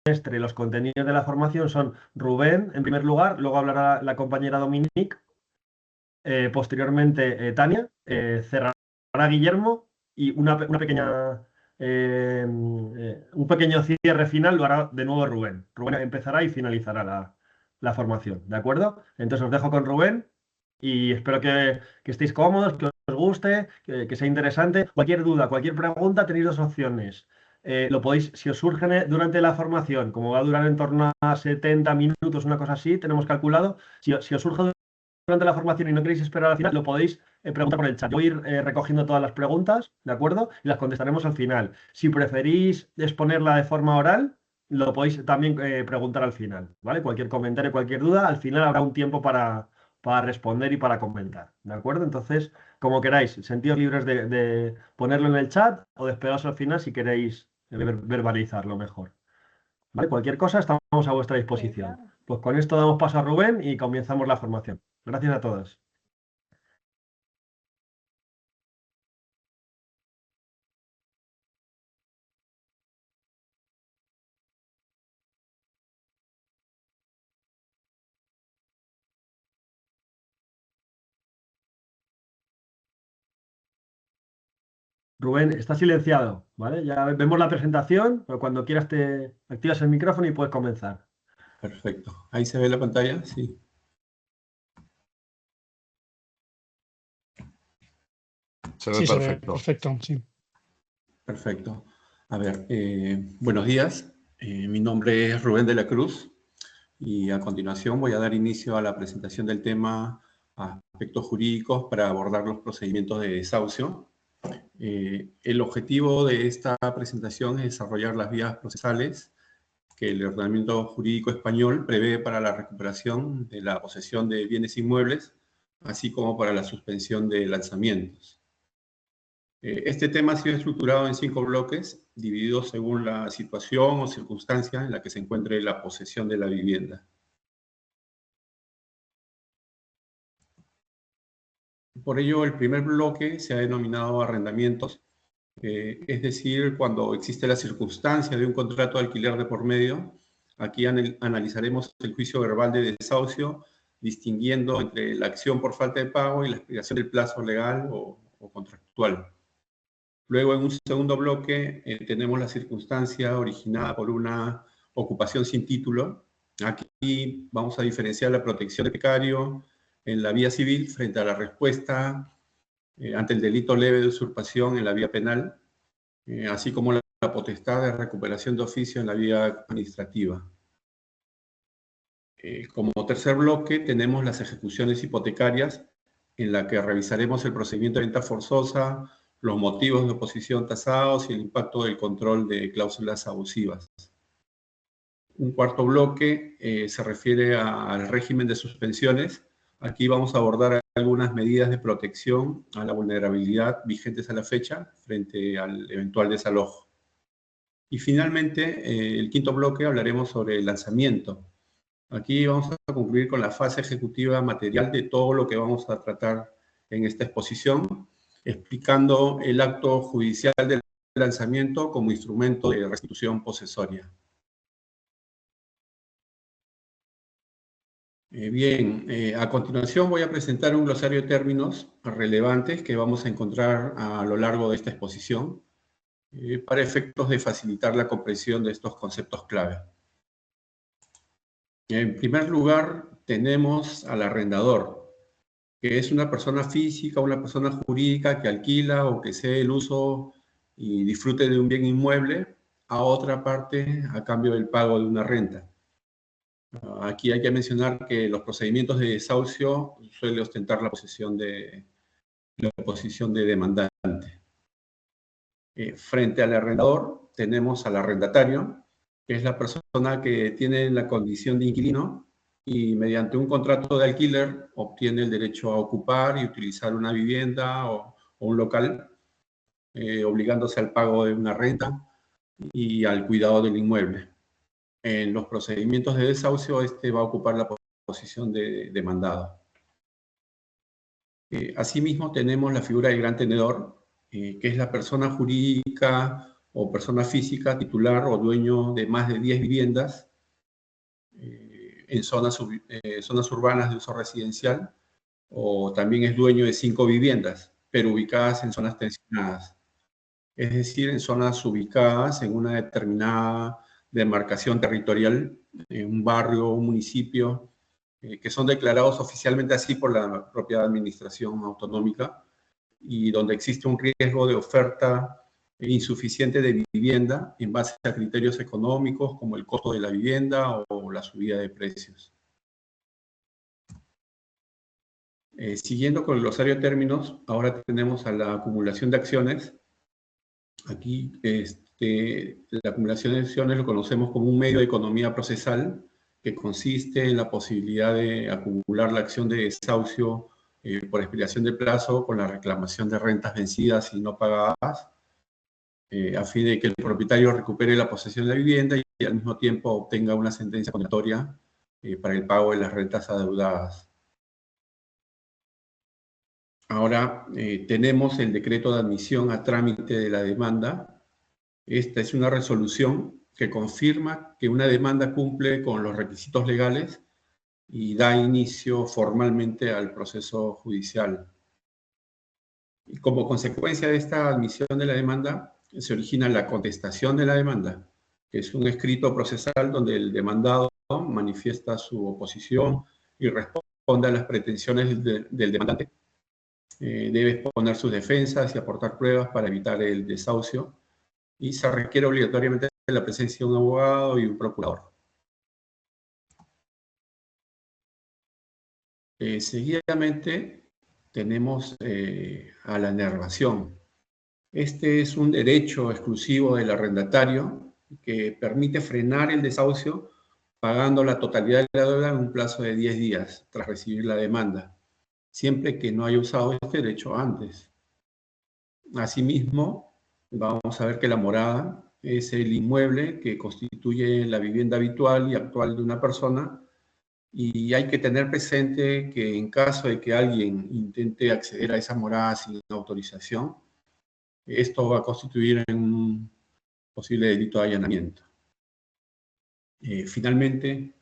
semestre los contenidos de la formación son Rubén, en primer lugar, luego hablará la compañera Dominique, posteriormente Tania, cerrará Guillermo y una pequeña, un pequeño cierre final lo hará de nuevo Rubén. Rubén empezará y finalizará la formación, ¿de acuerdo? Entonces os dejo con Rubén y espero que estéis cómodos, que os guste, que sea interesante. Cualquier duda, cualquier pregunta, tenéis dos opciones. Lo podéis, si os surgen durante la formación, como va a durar en torno a 70 minutos, una cosa así, tenemos calculado, si os surge durante la formación y no queréis esperar al final, lo podéis preguntar por el chat. Yo voy a ir recogiendo todas las preguntas, ¿de acuerdo? Y las contestaremos al final. Si preferís exponerla de forma oral, lo podéis también preguntar al final, ¿vale? Cualquier comentario, cualquier duda, al final habrá un tiempo para responder y para comentar, ¿de acuerdo? Entonces, como queráis, sentidos libres de ponerlo en el chat o de esperaros al final si queréis verbalizarlo mejor. ¿Vale? Cualquier cosa, estamos a vuestra disposición. Pues con esto damos paso a Rubén y comenzamos la formación. Gracias a todos. Rubén, está silenciado, ¿vale? Ya vemos la presentación, pero cuando quieras te activas el micrófono y puedes comenzar. Perfecto. ¿Ahí se ve la pantalla? Sí. Se ve Sí, perfecto. se ve perfecto, sí. Perfecto. A ver, buenos días. Mi nombre es Rubén de la Cruz y a continuación voy a dar inicio a la presentación del tema aspectos jurídicos para abordar los procedimientos de desahucio. El objetivo de esta presentación es desarrollar las vías procesales que el ordenamiento jurídico español prevé para la recuperación de la posesión de bienes inmuebles, así como para la suspensión de lanzamientos. Este tema ha sido estructurado en 5 bloques, divididos según la situación o circunstancia en la que se encuentre la posesión de la vivienda. Por ello, el primer bloque se ha denominado arrendamientos, es decir, cuando existe la circunstancia de un contrato de alquiler de por medio. Aquí analizaremos el juicio verbal de desahucio, distinguiendo entre la acción por falta de pago y la expiración del plazo legal o contractual. Luego, en un segundo bloque, tenemos la circunstancia originada por una ocupación sin título. Aquí vamos a diferenciar la protección del becario en la vía civil frente a la respuesta ante el delito leve de usurpación en la vía penal, así como la potestad de recuperación de oficio en la vía administrativa. Como tercer bloque tenemos las ejecuciones hipotecarias, en la que revisaremos el procedimiento de venta forzosa, los motivos de oposición tasados y el impacto del control de cláusulas abusivas. Un cuarto bloque se refiere al régimen de suspensiones. Aquí vamos a abordar algunas medidas de protección a la vulnerabilidad vigentes a la fecha frente al eventual desalojo. Y finalmente, el quinto bloque hablaremos sobre el lanzamiento. Aquí vamos a concluir con la fase ejecutiva material de todo lo que vamos a tratar en esta exposición, explicando el acto judicial del lanzamiento como instrumento de restitución posesoria. Bien, a continuación voy a presentar un glosario de términos relevantes que vamos a encontrar a lo largo de esta exposición para efectos de facilitar la comprensión de estos conceptos clave. En primer lugar, tenemos al arrendador, que es una persona física, una persona jurídica que alquila o que cede el uso y disfrute de un bien inmueble a otra parte a cambio del pago de una renta. Aquí hay que mencionar que los procedimientos de desahucio suelen ostentar la posición de demandante. Frente al arrendador tenemos al arrendatario, que es la persona que tiene la condición de inquilino y mediante un contrato de alquiler obtiene el derecho a ocupar y utilizar una vivienda o un local, obligándose al pago de una renta y al cuidado del inmueble. En los procedimientos de desahucio, este va a ocupar la posición de demandado. Asimismo, tenemos la figura del gran tenedor, que es la persona jurídica o persona física titular o dueño de más de 10 viviendas en zonas urbanas de uso residencial, o también es dueño de 5 viviendas, pero ubicadas en zonas tensionadas. Es decir, en zonas ubicadas en una determinada demarcación territorial, en un barrio, un municipio, que son declarados oficialmente así por la propia administración autonómica, y donde existe un riesgo de oferta insuficiente de vivienda en base a criterios económicos como el costo de la vivienda o la subida de precios. Siguiendo con el glosario de términos, ahora tenemos a la acumulación de acciones. Aquí la acumulación de acciones lo conocemos como un medio de economía procesal que consiste en la posibilidad de acumular la acción de desahucio por expiración de plazo con la reclamación de rentas vencidas y no pagadas, a fin de que el propietario recupere la posesión de la vivienda y al mismo tiempo obtenga una sentencia condenatoria para el pago de las rentas adeudadas. Ahora tenemos el decreto de admisión a trámite de la demanda. Esta es una resolución que confirma que una demanda cumple con los requisitos legales y da inicio formalmente al proceso judicial. Y como consecuencia de esta admisión de la demanda, se origina la contestación de la demanda, que es un escrito procesal donde el demandado manifiesta su oposición y responde a las pretensiones del demandante. Debe exponer sus defensas y aportar pruebas para evitar el desahucio, y se requiere obligatoriamente la presencia de un abogado y un procurador. Seguidamente tenemos a la enervación. Este es un derecho exclusivo del arrendatario que permite frenar el desahucio pagando la totalidad de la deuda en un plazo de 10 días tras recibir la demanda, siempre que no haya usado este derecho antes. Asimismo, vamos a ver que la morada es el inmueble que constituye la vivienda habitual y actual de una persona, y hay que tener presente que en caso de que alguien intente acceder a esa morada sin autorización, esto va a constituir en un posible delito de allanamiento. Finalmente,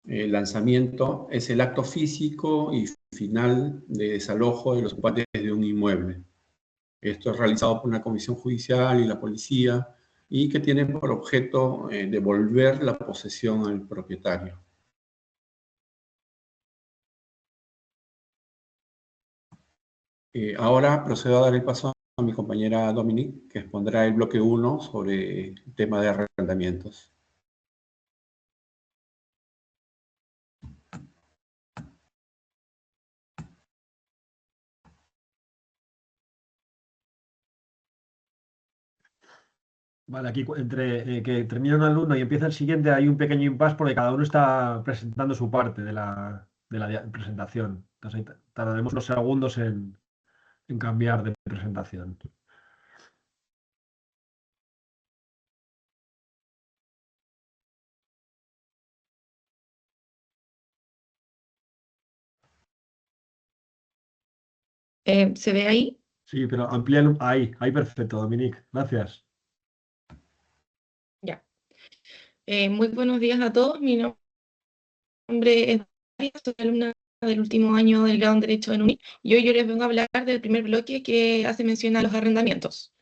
el lanzamiento es el acto físico y final de desalojo de los ocupantes de un inmueble. Esto es realizado por una comisión judicial y la policía, y que tiene por objeto devolver la posesión al propietario. Ahora procedo a dar el paso a mi compañera Dominique, que expondrá el bloque 1 sobre el tema de arrendamientos. Vale, aquí entre que termina un alumno y empieza el siguiente hay un pequeño impasse porque cada uno está presentando su parte de la presentación. Entonces ahí tardaremos unos segundos en cambiar de presentación. ¿Se ve ahí? Sí, pero amplíalo. Ahí perfecto, Dominique. Gracias. Ya. Muy buenos días a todos. Mi nombre es Daria, soy alumna del último año del grado en Derecho en UNI, y hoy yo les vengo a hablar del primer bloque que hace mención a los arrendamientos.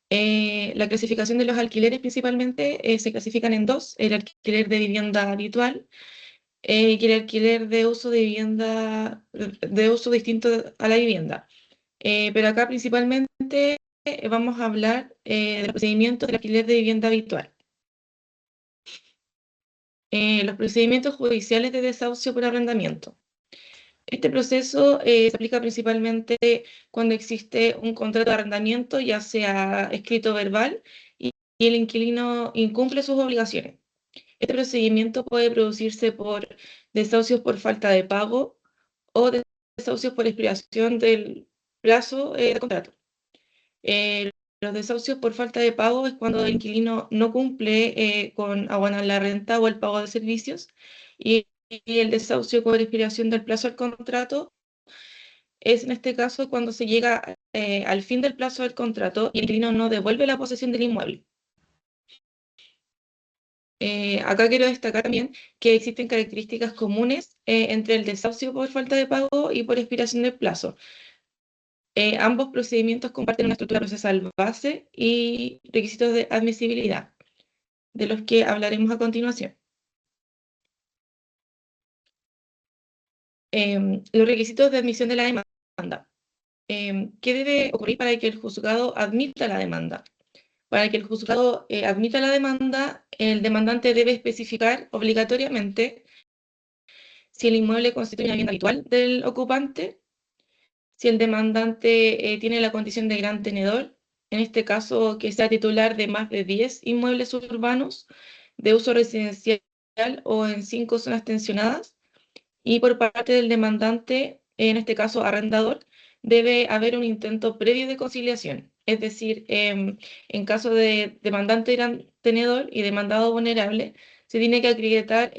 La clasificación de los alquileres principalmente se clasifican en dos: el alquiler de vivienda habitual y el alquiler de uso de vivienda, de uso distinto a la vivienda. Pero acá principalmente vamos a hablar del procedimiento del alquiler de vivienda habitual. Los procedimientos judiciales de desahucio por arrendamiento. Este proceso se aplica principalmente cuando existe un contrato de arrendamiento, ya sea escrito o verbal, y el inquilino incumple sus obligaciones. Este procedimiento puede producirse por desahucios por falta de pago o desahucios por expiración del plazo de contrato. Los desahucios por falta de pago es cuando el inquilino no cumple con abonar la renta o el pago de servicios, y el desahucio por expiración del plazo del contrato es en este caso cuando se llega al fin del plazo del contrato y el inquilino no devuelve la posesión del inmueble. Acá quiero destacar también que existen características comunes entre el desahucio por falta de pago y por expiración del plazo. Ambos procedimientos comparten una estructura procesal base y requisitos de admisibilidad, de los que hablaremos a continuación. Los requisitos de admisión de la demanda. ¿Qué debe ocurrir para que el juzgado admita la demanda? Para que el juzgado admita la demanda, el demandante debe especificar obligatoriamente si el inmueble constituye una vivienda habitual del ocupante, si el demandante tiene la condición de gran tenedor, en este caso que sea titular de más de 10 inmuebles urbanos de uso residencial o en 5 zonas tensionadas, y por parte del demandante, en este caso arrendador, debe haber un intento previo de conciliación. Es decir, en caso de demandante gran tenedor y demandado vulnerable, se tiene que acreditar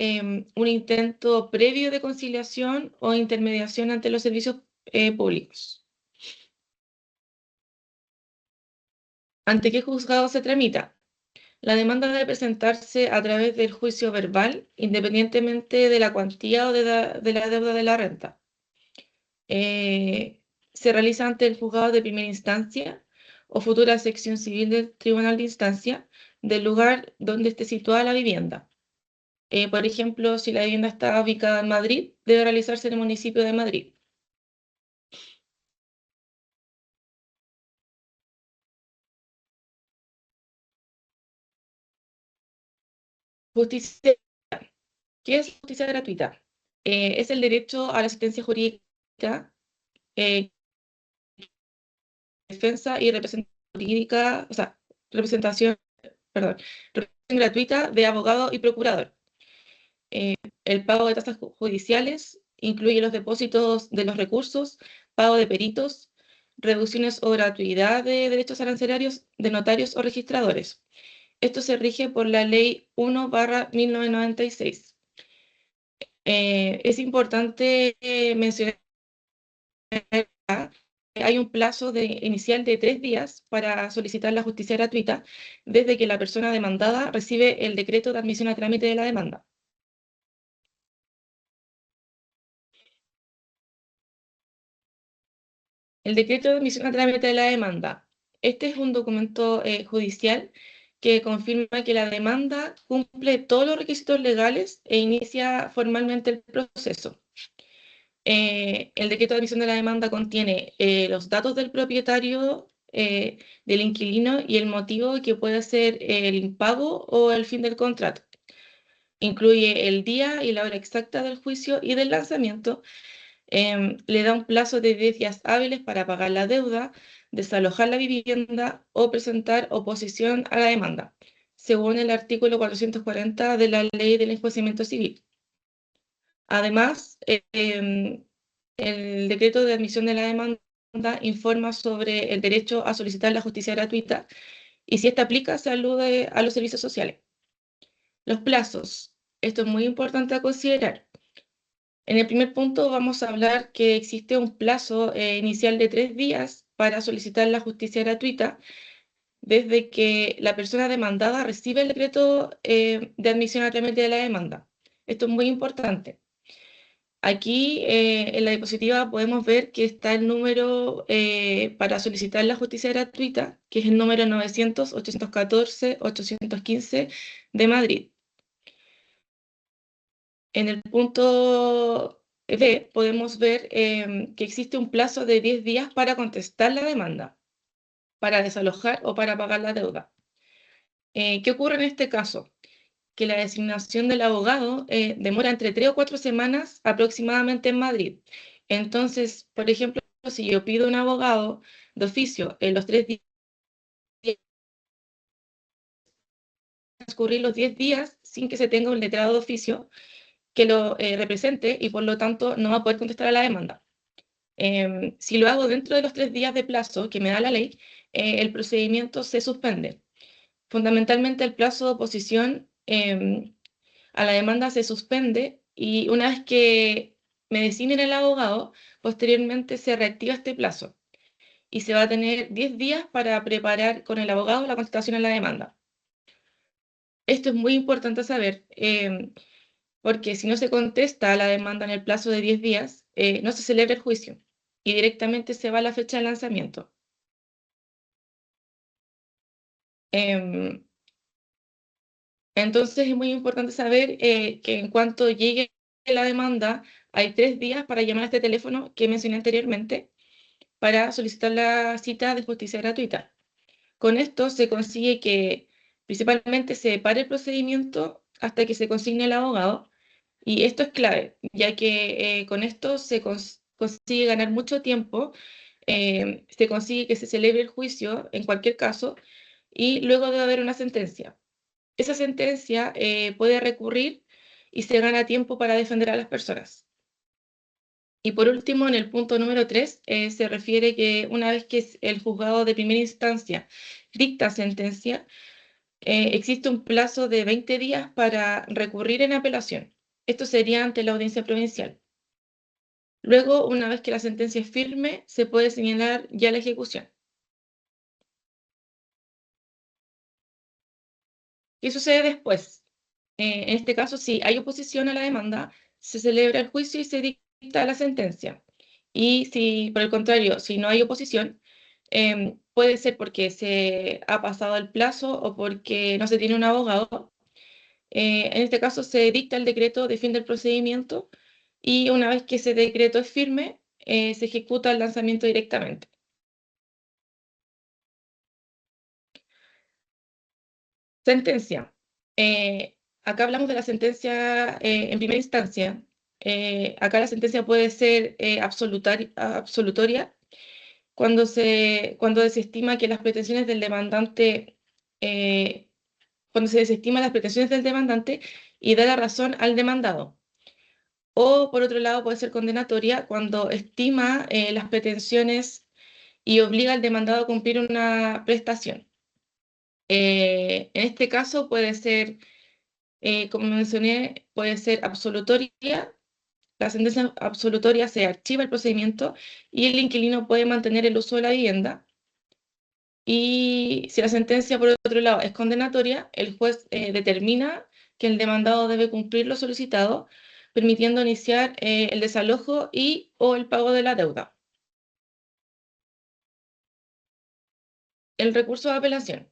un intento previo de conciliación o intermediación ante los servicios públicos. ¿Ante qué juzgado se tramita? La demanda debe presentarse a través del juicio verbal, independientemente de la cuantía o de la deuda de la renta. Se realiza ante el juzgado de primera instancia o futura sección civil del tribunal de instancia del lugar donde esté situada la vivienda. Por ejemplo, si la vivienda está ubicada en Madrid, debe realizarse en el municipio de Madrid. Justicia. ¿Qué es justicia gratuita? Es el derecho a la asistencia jurídica, defensa y representación jurídica, o sea, representación gratuita de abogado y procurador. El pago de tasas judiciales incluye los depósitos de los recursos, pago de peritos, reducciones o gratuidad de derechos arancelarios de notarios o registradores. Esto se rige por la Ley 1/1996. Es importante mencionar que hay un plazo inicial de 3 días para solicitar la justicia gratuita desde que la persona demandada recibe el decreto de admisión a trámite de la demanda. El decreto de admisión a trámite de la demanda. Este es un documento judicial que confirma que la demanda cumple todos los requisitos legales e inicia formalmente el proceso. El decreto de admisión de la demanda contiene los datos del propietario, del inquilino y el motivo que puede ser el impago o el fin del contrato. Incluye el día y la hora exacta del juicio y del lanzamiento. Le da un plazo de 10 días hábiles para pagar la deuda, desalojar la vivienda o presentar oposición a la demanda, según el artículo 440 de la Ley del Enjuiciamiento Civil. Además, el decreto de admisión de la demanda informa sobre el derecho a solicitar la justicia gratuita y si esta aplica se alude a los servicios sociales. Los plazos. Esto es muy importante a considerar. En el primer punto vamos a hablar que existe un plazo inicial de 3 días para solicitar la justicia gratuita desde que la persona demandada recibe el decreto de admisión a trámite de la demanda. Esto es muy importante. Aquí en la diapositiva podemos ver que está el número para solicitar la justicia gratuita, que es el número 900-814-815 de Madrid. En el punto B podemos ver que existe un plazo de 10 días para contestar la demanda, para desalojar o para pagar la deuda. ¿Qué ocurre en este caso? Que la designación del abogado demora entre 3 o 4 semanas aproximadamente en Madrid. Entonces, por ejemplo, si yo pido un abogado de oficio en los 3 días, transcurrir los 10 días sin que se tenga un letrado de oficio que lo represente y por lo tanto no va a poder contestar a la demanda. Si lo hago dentro de los 3 días de plazo que me da la ley, el procedimiento se suspende. Fundamentalmente el plazo de oposición a la demanda se suspende y una vez que me designen el abogado, posteriormente se reactiva este plazo y se va a tener 10 días para preparar con el abogado la contestación a la demanda. Esto es muy importante saber, porque si no se contesta la demanda en el plazo de 10 días, no se celebra el juicio y directamente se va a la fecha de lanzamiento. Entonces es muy importante saber que en cuanto llegue la demanda, hay 3 días para llamar a este teléfono que mencioné anteriormente para solicitar la cita de justicia gratuita. Con esto se consigue que principalmente se pare el procedimiento hasta que se consigne el abogado, y esto es clave, ya que con esto se consigue ganar mucho tiempo, se consigue que se celebre el juicio en cualquier caso, y luego debe haber una sentencia. Esa sentencia puede recurrir y se gana tiempo para defender a las personas. Y por último, en el punto número 3, se refiere que una vez que el juzgado de primera instancia dicta sentencia, existe un plazo de 20 días para recurrir en apelación. Esto sería ante la audiencia provincial. Luego, una vez que la sentencia es firme, se puede señalar ya la ejecución. ¿Qué sucede después? En este caso, si hay oposición a la demanda, se celebra el juicio y se dicta la sentencia. Y si, por el contrario, si no hay oposición, puede ser porque se ha pasado el plazo o porque no se tiene un abogado. En este caso, se dicta el decreto de fin del procedimiento y una vez que ese decreto es firme, se ejecuta el lanzamiento directamente. Sentencia. Acá hablamos de la sentencia en primera instancia. Acá la sentencia puede ser absolutoria cuando desestima que las pretensiones del demandante, cuando se desestiman las pretensiones del demandante y da la razón al demandado. O por otro lado puede ser condenatoria cuando estima las pretensiones y obliga al demandado a cumplir una prestación. En este caso puede ser, como mencioné, puede ser absolutoria. La sentencia absolutoria se archiva el procedimiento y el inquilino puede mantener el uso de la vivienda. Y si la sentencia, por otro lado, es condenatoria, el juez determina que el demandado debe cumplir lo solicitado, permitiendo iniciar el desalojo y o el pago de la deuda. El recurso de apelación.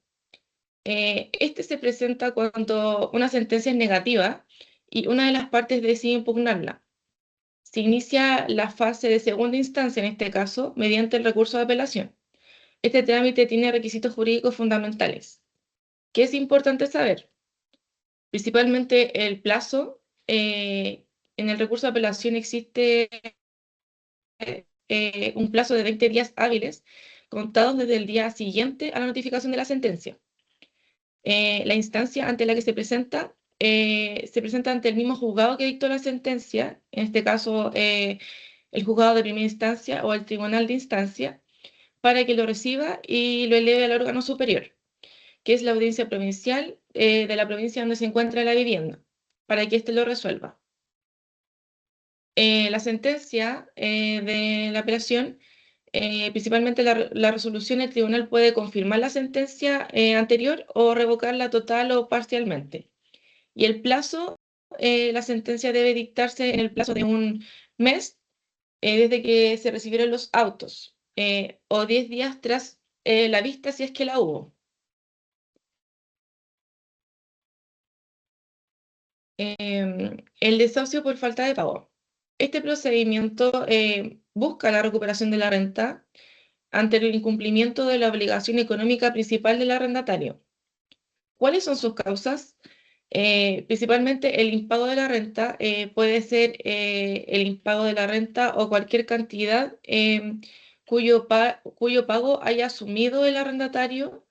Este se presenta cuando una sentencia es negativa y una de las partes decide impugnarla. Se inicia la fase de segunda instancia, en este caso, mediante el recurso de apelación. Este trámite tiene requisitos jurídicos fundamentales. ¿Qué es importante saber? Principalmente el plazo. En el recurso de apelación existe un plazo de 20 días hábiles contados desde el día siguiente a la notificación de la sentencia. La instancia ante la que se presenta ante el mismo juzgado que dictó la sentencia, en este caso el juzgado de primera instancia o el tribunal de instancia, para que lo reciba y lo eleve al órgano superior, que es la audiencia provincial de la provincia donde se encuentra la vivienda, para que éste lo resuelva. La sentencia de la apelación, principalmente la resolución, el tribunal puede confirmar la sentencia anterior o revocarla total o parcialmente. Y el plazo, la sentencia debe dictarse en el plazo de un mes desde que se recibieron los autos o 10 días tras la vista si es que la hubo. El desahucio por falta de pago. Este procedimiento busca la recuperación de la renta ante el incumplimiento de la obligación económica principal del arrendatario. ¿Cuáles son sus causas? Principalmente el impago de la renta, puede ser el impago de la renta o cualquier cantidad cuyo pago haya asumido el arrendatario,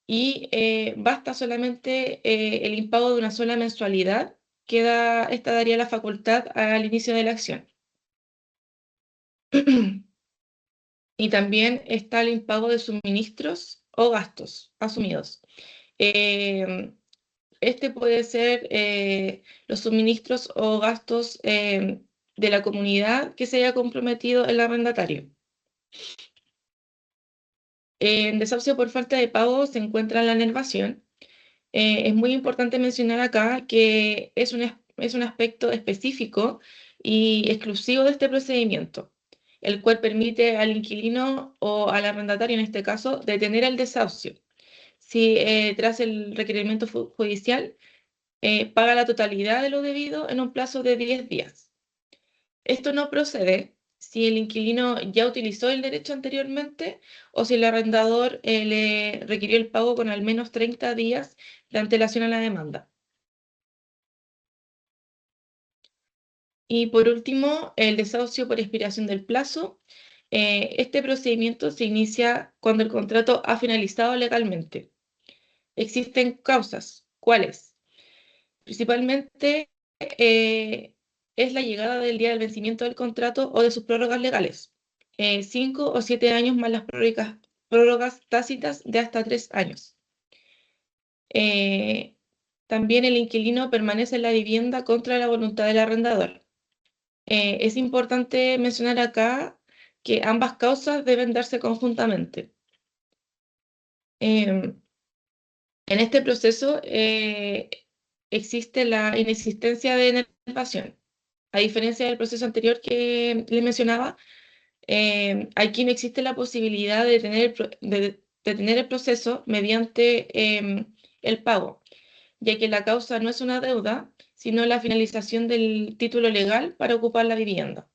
y basta solamente el impago de una sola mensualidad, esta daría la facultad al inicio de la acción. Y también está el impago de suministros o gastos asumidos. Este puede ser los suministros o gastos de la comunidad que se haya comprometido el arrendatario. En desahucio por falta de pago se encuentra la enervación. Es muy importante mencionar acá que es un aspecto específico y exclusivo de este procedimiento, el cual permite al inquilino o al arrendatario, en este caso, detener el desahucio. Si tras el requerimiento judicial paga la totalidad de lo debido en un plazo de 10 días. Esto no procede si el inquilino ya utilizó el derecho anteriormente o si el arrendador le requirió el pago con al menos 30 días de antelación a la demanda. Y por último, el desahucio por expiración del plazo. Este procedimiento se inicia cuando el contrato ha finalizado legalmente. Existen causas. ¿Cuáles? Principalmente es la llegada del día del vencimiento del contrato o de sus prórrogas legales. 5 o 7 años más las prórrogas tácitas de hasta 3 años. También el inquilino permanece en la vivienda contra la voluntad del arrendador. Es importante mencionar acá que ambas causas deben darse conjuntamente. En este proceso existe la inexistencia de enervación. A diferencia del proceso anterior que le mencionaba, aquí no existe la posibilidad de tener el proceso mediante el pago, ya que la causa no es una deuda, sino la finalización del título legal para ocupar la vivienda.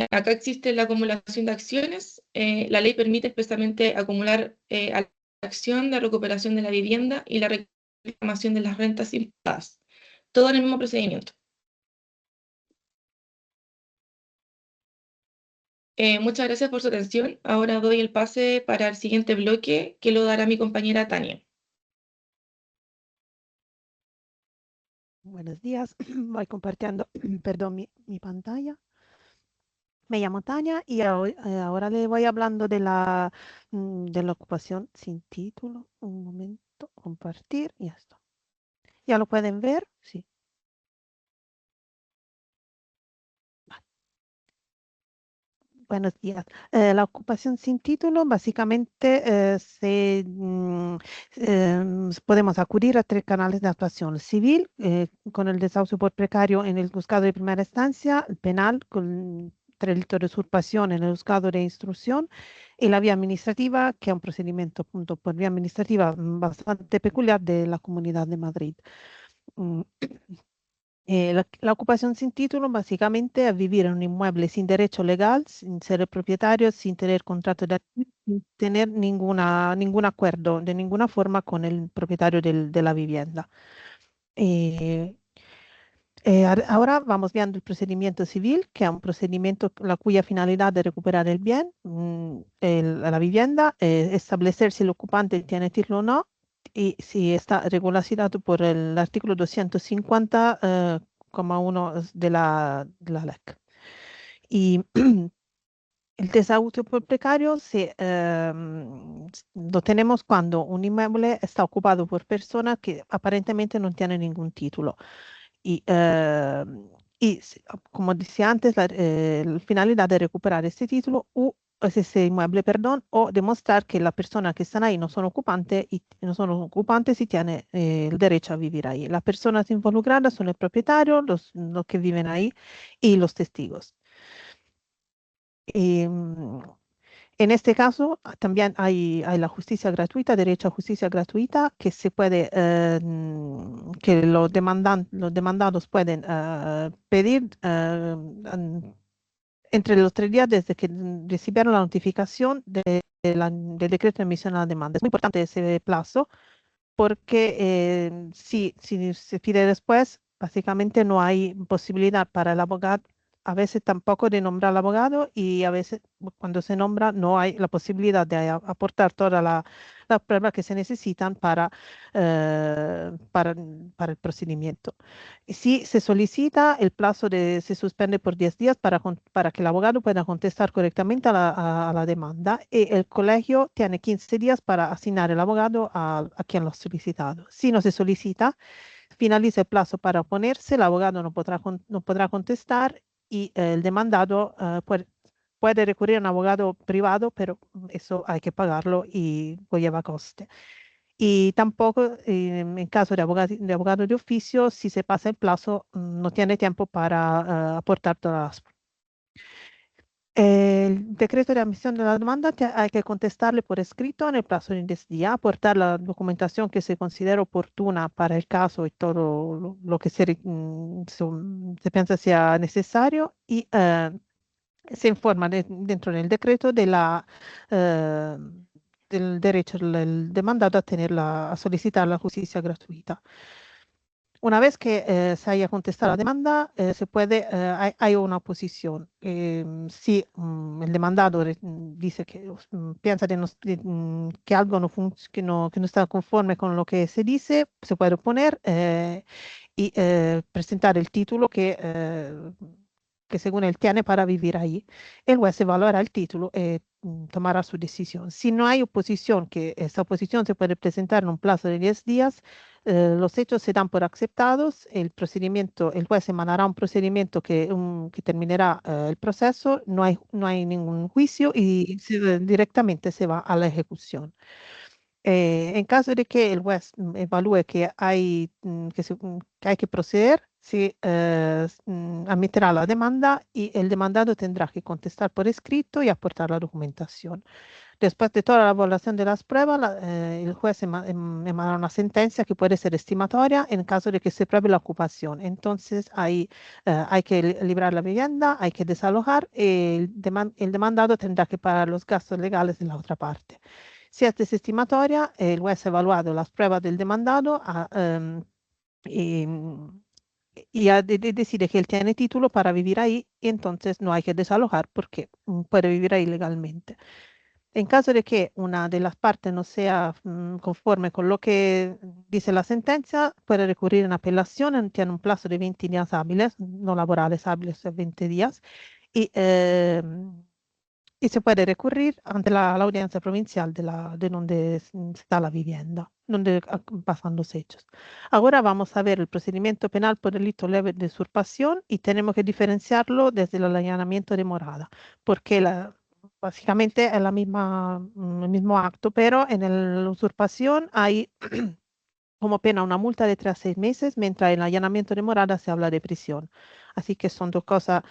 Acá existe la acumulación de acciones. La ley permite expresamente acumular a la acción de recuperación de la vivienda y la reclamación de las rentas imputadas. Todo en el mismo procedimiento. Muchas gracias por su atención. Ahora doy el pase para el siguiente bloque que lo dará mi compañera Tania. Buenos días, voy compartiendo, perdón, mi pantalla. Me llamo Tania y ahora le voy hablando de la ocupación sin título. Un momento, compartir y esto. ¿Ya lo pueden ver? Sí. Vale. Buenos días. La ocupación sin título, básicamente podemos acudir a 3 canales de actuación: civil, con el desahucio por precario en el juzgado de primera instancia; el penal, con delito de usurpación en el juzgado de instrucción; y la vía administrativa, que es un procedimiento punto por vía administrativa bastante peculiar de la Comunidad de Madrid. Mm, la ocupación sin título básicamente es vivir en un inmueble sin derecho legal, sin ser el propietario, sin tener contrato de alquiler, sin tener ningún acuerdo de ninguna forma con el propietario de la vivienda. Eh, Ahora vamos viendo el procedimiento civil, que es un procedimiento la cuya finalidad es recuperar el bien, la vivienda, establecer si el ocupante tiene título o no, y si está regularizado por el artículo 250,1 de la LEC. Y el desahucio por precario lo tenemos cuando un inmueble está ocupado por personas que aparentemente no tienen ningún título. Y, como decía antes, la finalidad de recuperar este título ese inmueble, perdón, o demostrar que las personas que están ahí no son ocupantes y tienen el derecho a vivir ahí. Las personas involucradas son el propietario, los que viven ahí y los testigos. En este caso, también hay la justicia gratuita, derecho a justicia gratuita, que se puede, que los demandados pueden pedir entre los 3 días desde que recibieron la notificación del decreto de emisión a la demanda. Es muy importante ese plazo porque si se pide después, básicamente no hay posibilidad para el abogado a veces tampoco de nombrar al abogado y a veces cuando se nombra no hay la posibilidad de aportar todas las pruebas que se necesitan para el procedimiento. Y si se solicita, el plazo se suspende por 10 días para que el abogado pueda contestar correctamente a la demanda y el colegio tiene 15 días para asignar el abogado a quien lo ha solicitado. Si no se solicita, finaliza el plazo para oponerse, el abogado no podrá contestar y el demandado puede recurrir a un abogado privado, pero eso hay que pagarlo y conlleva coste. Y tampoco, en caso de abogado de oficio, si se pasa el plazo, no tiene tiempo para aportar todas las pruebas. El decreto de admisión de la demanda hay que contestarle por escrito en el plazo de 10 días, aportar la documentación que se considera oportuna para el caso y todo lo que se piensa sea necesario y se informa dentro del decreto eh, del derecho del demandado a solicitar la justicia gratuita. Una vez que se haya contestado la demanda, hay una oposición. Si el demandado dice que piensa que algo que no está conforme con lo que se dice, se puede oponer y presentar el título que según él tiene para vivir ahí. El juez evaluará el título y tomará su decisión. Si no hay oposición, que esa oposición se puede presentar en un plazo de 10 días, los hechos se dan por aceptados, el juez emanará un procedimiento que terminará el proceso, no hay ningún juicio y directamente se va a la ejecución. En caso de que el juez evalúe que hay que proceder, se admitirá la demanda y el demandado tendrá que contestar por escrito y aportar la documentación. Después de toda la evaluación de las pruebas, el juez emanará una sentencia que puede ser estimatoria en caso de que se pruebe la ocupación. Entonces, ahí hay que librar la vivienda, hay que desalojar y el demandado tendrá que pagar los gastos legales de la otra parte. Si es desestimatoria, el juez ha evaluado las pruebas del demandado y, decide que él tiene título para vivir ahí y entonces no hay que desalojar porque puede vivir ahí legalmente. En caso de que una de las partes no sea conforme con lo que dice la sentencia, puede recurrir en apelación, tiene un plazo de 20 días hábiles, no laborales hábiles, 20 días, y, y se puede recurrir ante la audiencia provincial de donde está la vivienda, donde pasan los hechos. Ahora vamos a ver el procedimiento penal por delito leve de usurpación y tenemos que diferenciarlo desde el allanamiento de morada, porque básicamente es el mismo acto, pero en la usurpación hay como pena una multa de 3 a 6 meses, mientras en el allanamiento de morada se habla de prisión. Así que son dos cosas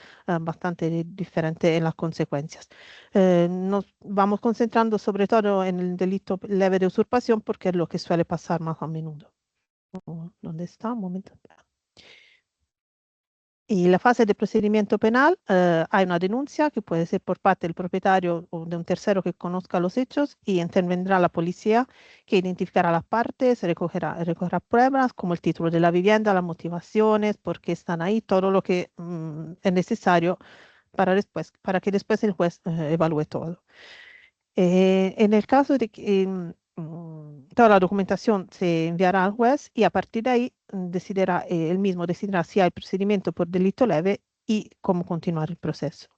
bastante diferentes en las consecuencias. Nos vamos concentrando sobre todo en el delito leve de usurpación porque es lo que suele pasar más a menudo. ¿Dónde está? Un momento. Y en la fase de procedimiento penal hay una denuncia que puede ser por parte del propietario o de un tercero que conozca los hechos y intervendrá la policía que identificará las partes, recogerá pruebas como el título de la vivienda, las motivaciones, por qué están ahí, todo lo que es necesario para que después el juez evalúe todo. En el caso de que toda la documentación se enviará al juez y a partir de ahí él mismo decidirá si hay procedimiento por delito leve y cómo continuar el proceso.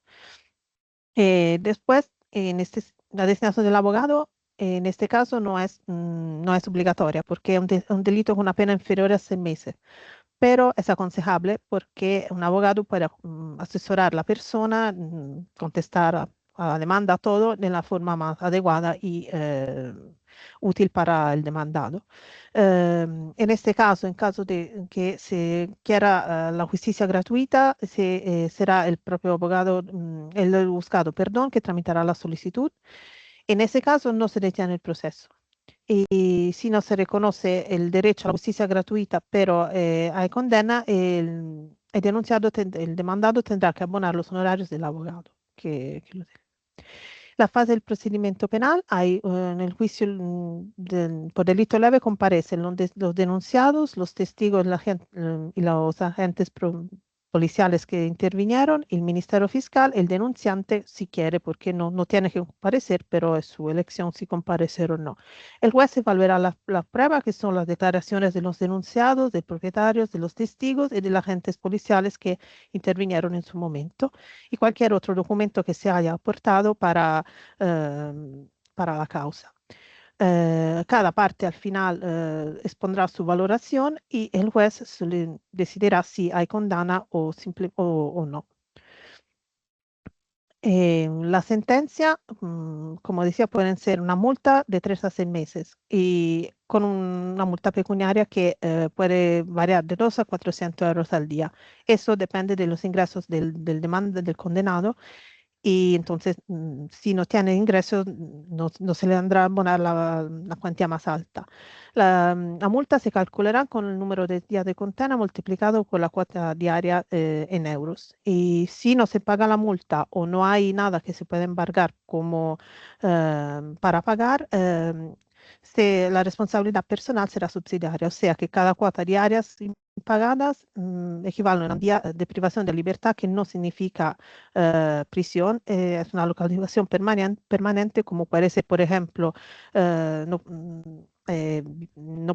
Después, la designación del abogado, en este caso no es obligatoria porque es un delito con una pena inferior a 6 meses, pero es aconsejable porque un abogado puede asesorar a la persona, contestar a la demanda, todo de la forma más adecuada y útil para el demandado. En este caso, en caso de que se quiera la justicia gratuita, será el propio abogado, el buscado, perdón, que tramitará la solicitud. En ese caso no se detiene el proceso. Y si no se reconoce el derecho a la justicia gratuita, pero hay condena, el demandado tendrá que abonar los honorarios del abogado que lo debe. La fase del procedimiento penal, en el juicio por delito leve comparecen los denunciados, los testigos y los agentes policiales que intervinieron, el Ministerio Fiscal, el denunciante, si quiere, porque no tiene que comparecer, pero es su elección si comparecer o no. El juez evaluará la prueba, que son las declaraciones de los denunciados, de propietarios, de los testigos y de los agentes policiales que intervinieron en su momento, y cualquier otro documento que se haya aportado para la causa. Cada parte al final expondrá su valoración y el juez decidirá si hay condena o no. La sentencia, como decía, pueden ser una multa de 3 a 6 meses y con una multa pecuniaria que puede variar de 2 a 400 euros al día. Eso depende de los ingresos del demanda del condenado. Y entonces, si no tiene ingresos, no se le tendrá a abonar la cuantía más alta. La multa se calculará con el número de días de condena multiplicado por la cuota diaria en euros. Y si no se paga la multa o no hay nada que se pueda embargar como para pagar, la responsabilidad personal será subsidiaria, o sea que cada cuota diaria pagadas equivalen a un día de privación de libertad, que no significa prisión, es una localización permanente, como puede ser, por ejemplo, no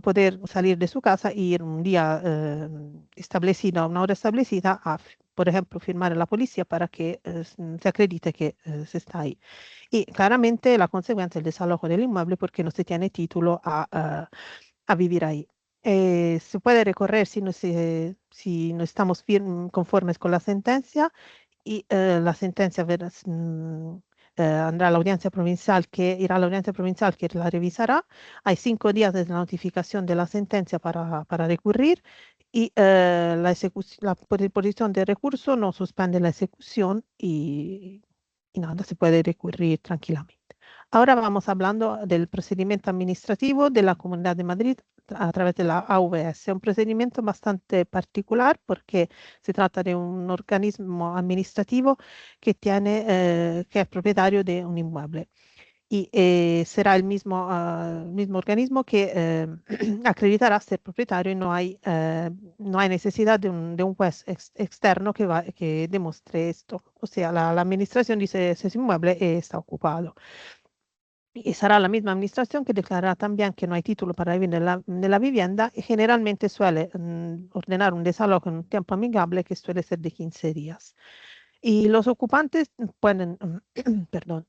poder salir de su casa y ir un día establecido, a una hora establecida, por ejemplo, firmar a la policía para que se acredite que se está ahí. Y claramente la consecuencia es el desalojo del inmueble porque no se tiene título a vivir ahí. Se puede recorrer si no estamos conformes con la sentencia y la sentencia irá a la audiencia provincial que la revisará. Hay 5 días desde la notificación de la sentencia para recurrir y la posición de recurso no suspende la ejecución y nada, se puede recurrir tranquilamente. Ahora vamos hablando del procedimiento administrativo de la Comunidad de Madrid a través de la AVS. Es un procedimiento bastante particular porque se trata de un organismo administrativo que es propietario de un inmueble. Y será el mismo organismo que acreditará ser propietario y no hay necesidad de un juez externo que demuestre esto. O sea, la administración dice ese inmueble está ocupado. Y será la misma administración que declarará también que no hay título para vivir en la vivienda y generalmente suele ordenar un desalojo en un tiempo amigable que suele ser de 15 días. Y los ocupantes pueden, perdón,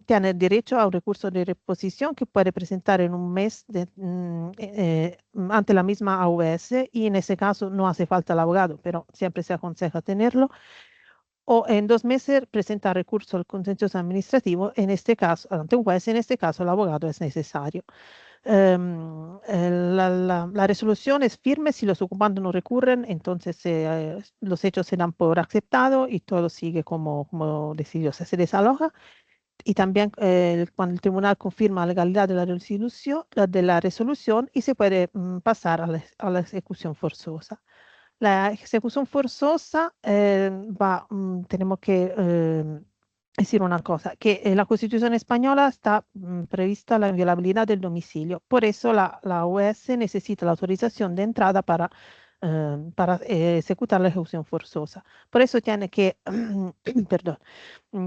tienen derecho a un recurso de reposición que puede presentar en un mes ante la misma AVS, y en ese caso no hace falta el abogado, pero siempre se aconseja tenerlo. O en 2 meses presentar recurso al contencioso administrativo, en este caso, ante un juez, en este caso el abogado es necesario. La resolución es firme si los ocupantes no recurren, entonces los hechos se dan por aceptado y todo sigue como decidió, se desaloja. Y también cuando el tribunal confirma la legalidad de la resolución y se puede pasar a la ejecución forzosa. La ejecución forzosa tenemos que decir una cosa, que en la Constitución española está prevista la inviolabilidad del domicilio. Por eso la OES necesita la autorización de entrada para ejecutar la ejecución forzosa. Por eso tiene que perdón,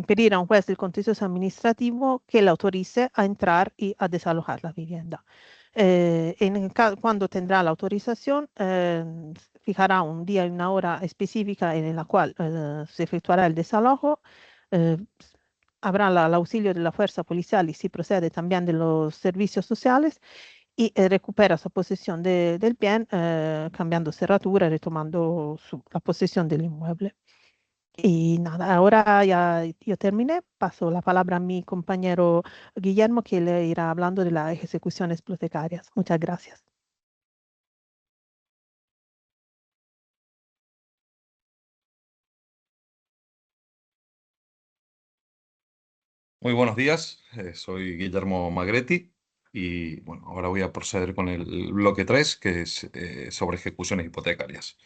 pedir a un juez del contencioso administrativo que le autorice a entrar y a desalojar la vivienda. Cuando tendrá la autorización, fijará un día y una hora específica en la cual se efectuará el desalojo. Habrá el auxilio de la fuerza policial y si procede también de los servicios sociales, y recupera su posesión del bien, cambiando cerratura, retomando la posesión del inmueble. Y nada, ahora ya yo terminé, paso la palabra a mi compañero Guillermo, que le irá hablando de las ejecuciones hipotecarias. Muchas gracias. Muy buenos días, soy Guillermo Magretti y bueno, ahora voy a proceder con el bloque 3, que es sobre ejecuciones hipotecarias.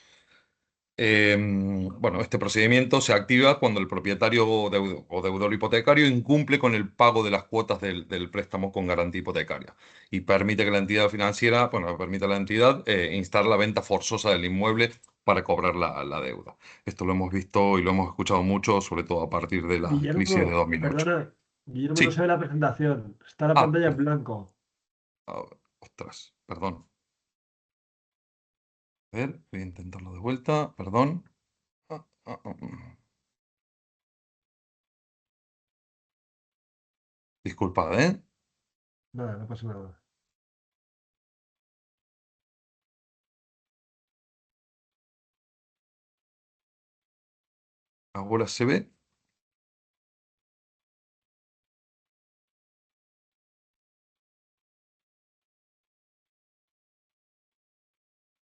Bueno, este procedimiento se activa cuando el propietario o deudor hipotecario incumple con el pago de las cuotas del préstamo con garantía hipotecaria y permite que la entidad financiera, bueno, permite a la entidad instar la venta forzosa del inmueble para cobrar la deuda. Esto lo hemos visto y lo hemos escuchado mucho, sobre todo a partir de la crisis de Guillermo, 2008. perdona, Guillermo, no se Sí. ve la presentación. Está la Ah, pantalla en blanco. ostras, perdón. A ver, voy a intentarlo de vuelta, perdón. Ah, ah, ah, ah. Disculpad, ¿eh? Nada, no pasa nada. Ahora se ve.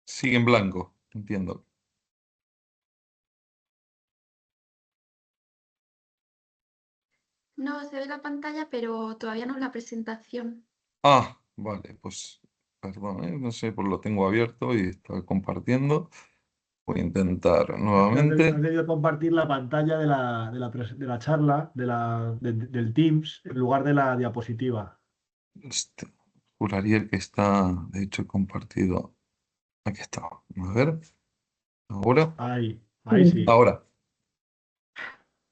Sigue en blanco, entiendo. No, se ve la pantalla, pero todavía no la presentación. Ah, vale, pues perdón, no sé, pues lo tengo abierto y está compartiendo. Voy a intentar Es que has nuevamente. debido compartir la pantalla de la charla, del Teams, en lugar de la diapositiva. Juraría el que está, de hecho, compartido. Aquí está. A ver, ahora. Ahí sí. Ahora,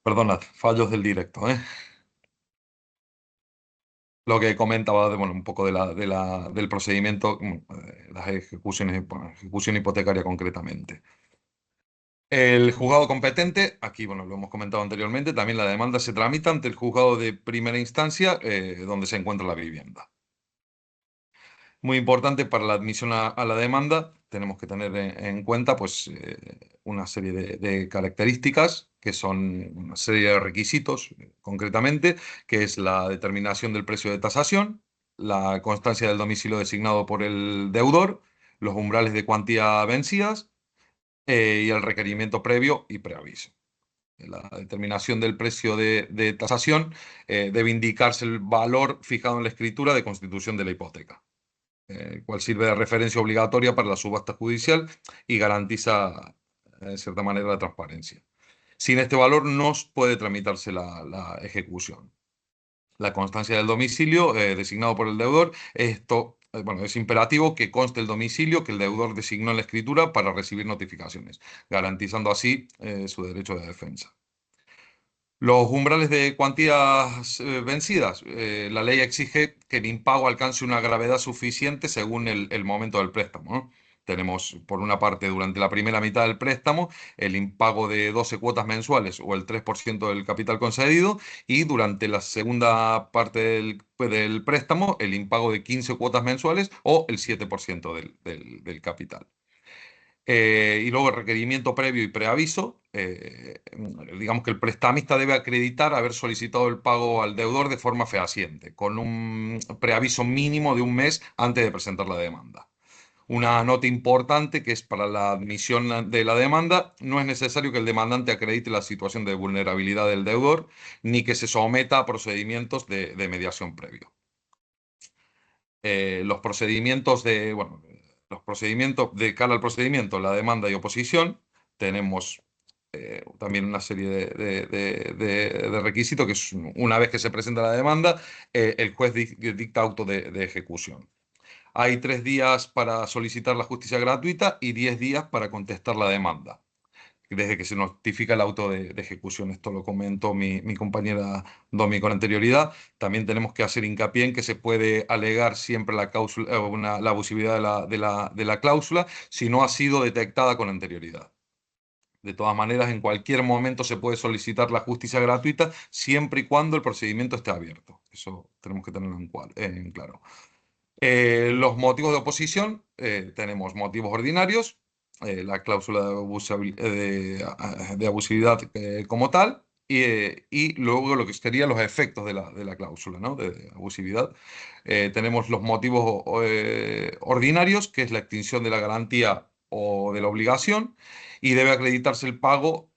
perdonad, fallos del directo, ¿eh? Lo que comentaba, bueno, un poco del procedimiento, las ejecuciones, bueno, ejecución hipotecaria concretamente. El juzgado competente, aquí, bueno, lo hemos comentado anteriormente, también la demanda se tramita ante el juzgado de primera instancia, donde se encuentra la vivienda. Muy importante para la admisión a la demanda, tenemos que tener en cuenta pues, una serie de características, que son una serie de requisitos, concretamente, que es la determinación del precio de tasación, la constancia del domicilio designado por el deudor, los umbrales de cuantía vencidas, y el requerimiento previo y preaviso. La determinación del precio de tasación, debe indicarse el valor fijado en la escritura de constitución de la hipoteca, cual sirve de referencia obligatoria para la subasta judicial y garantiza, de cierta manera, la transparencia. Sin este valor no puede tramitarse la ejecución. La constancia del domicilio, designado por el deudor, esto, bueno, es imperativo que conste el domicilio que el deudor designó en la escritura para recibir notificaciones, garantizando así, su derecho de defensa. Los umbrales de cuantías, vencidas. La ley exige que el impago alcance una gravedad suficiente según el momento del préstamo, ¿no? Tenemos, por una parte, durante la primera mitad del préstamo, el impago de 12 cuotas mensuales o el 3% del capital concedido, y durante la segunda parte del préstamo, el impago de 15 cuotas mensuales o el 7% del capital. Y luego el requerimiento previo y preaviso. Digamos que el prestamista debe acreditar haber solicitado el pago al deudor de forma fehaciente, con un preaviso mínimo de un mes antes de presentar la demanda. Una nota importante, que es para la admisión de la demanda, no es necesario que el demandante acredite la situación de vulnerabilidad del deudor, ni que se someta a procedimientos de mediación previo. Los procedimientos bueno, los procedimientos de cara al procedimiento, la demanda y oposición, tenemos, también una serie de requisitos, que es una vez que se presenta la demanda, el juez dicta auto de ejecución. Hay 3 días para solicitar la justicia gratuita y 10 días para contestar la demanda, desde que se notifica el auto de ejecución. Esto lo comentó mi compañera Domi con anterioridad. También tenemos que hacer hincapié en que se puede alegar siempre la cláusula, la abusividad de la cláusula, si no ha sido detectada con anterioridad. De todas maneras, en cualquier momento se puede solicitar la justicia gratuita, siempre y cuando el procedimiento esté abierto. Eso tenemos que tenerlo en claro. Los motivos de oposición, tenemos motivos ordinarios, la cláusula de abusividad, como tal, y luego lo que serían los efectos de la cláusula, ¿no?, de abusividad. Tenemos los motivos, ordinarios, que es la extinción de la garantía o de la obligación, y debe acreditarse el pago,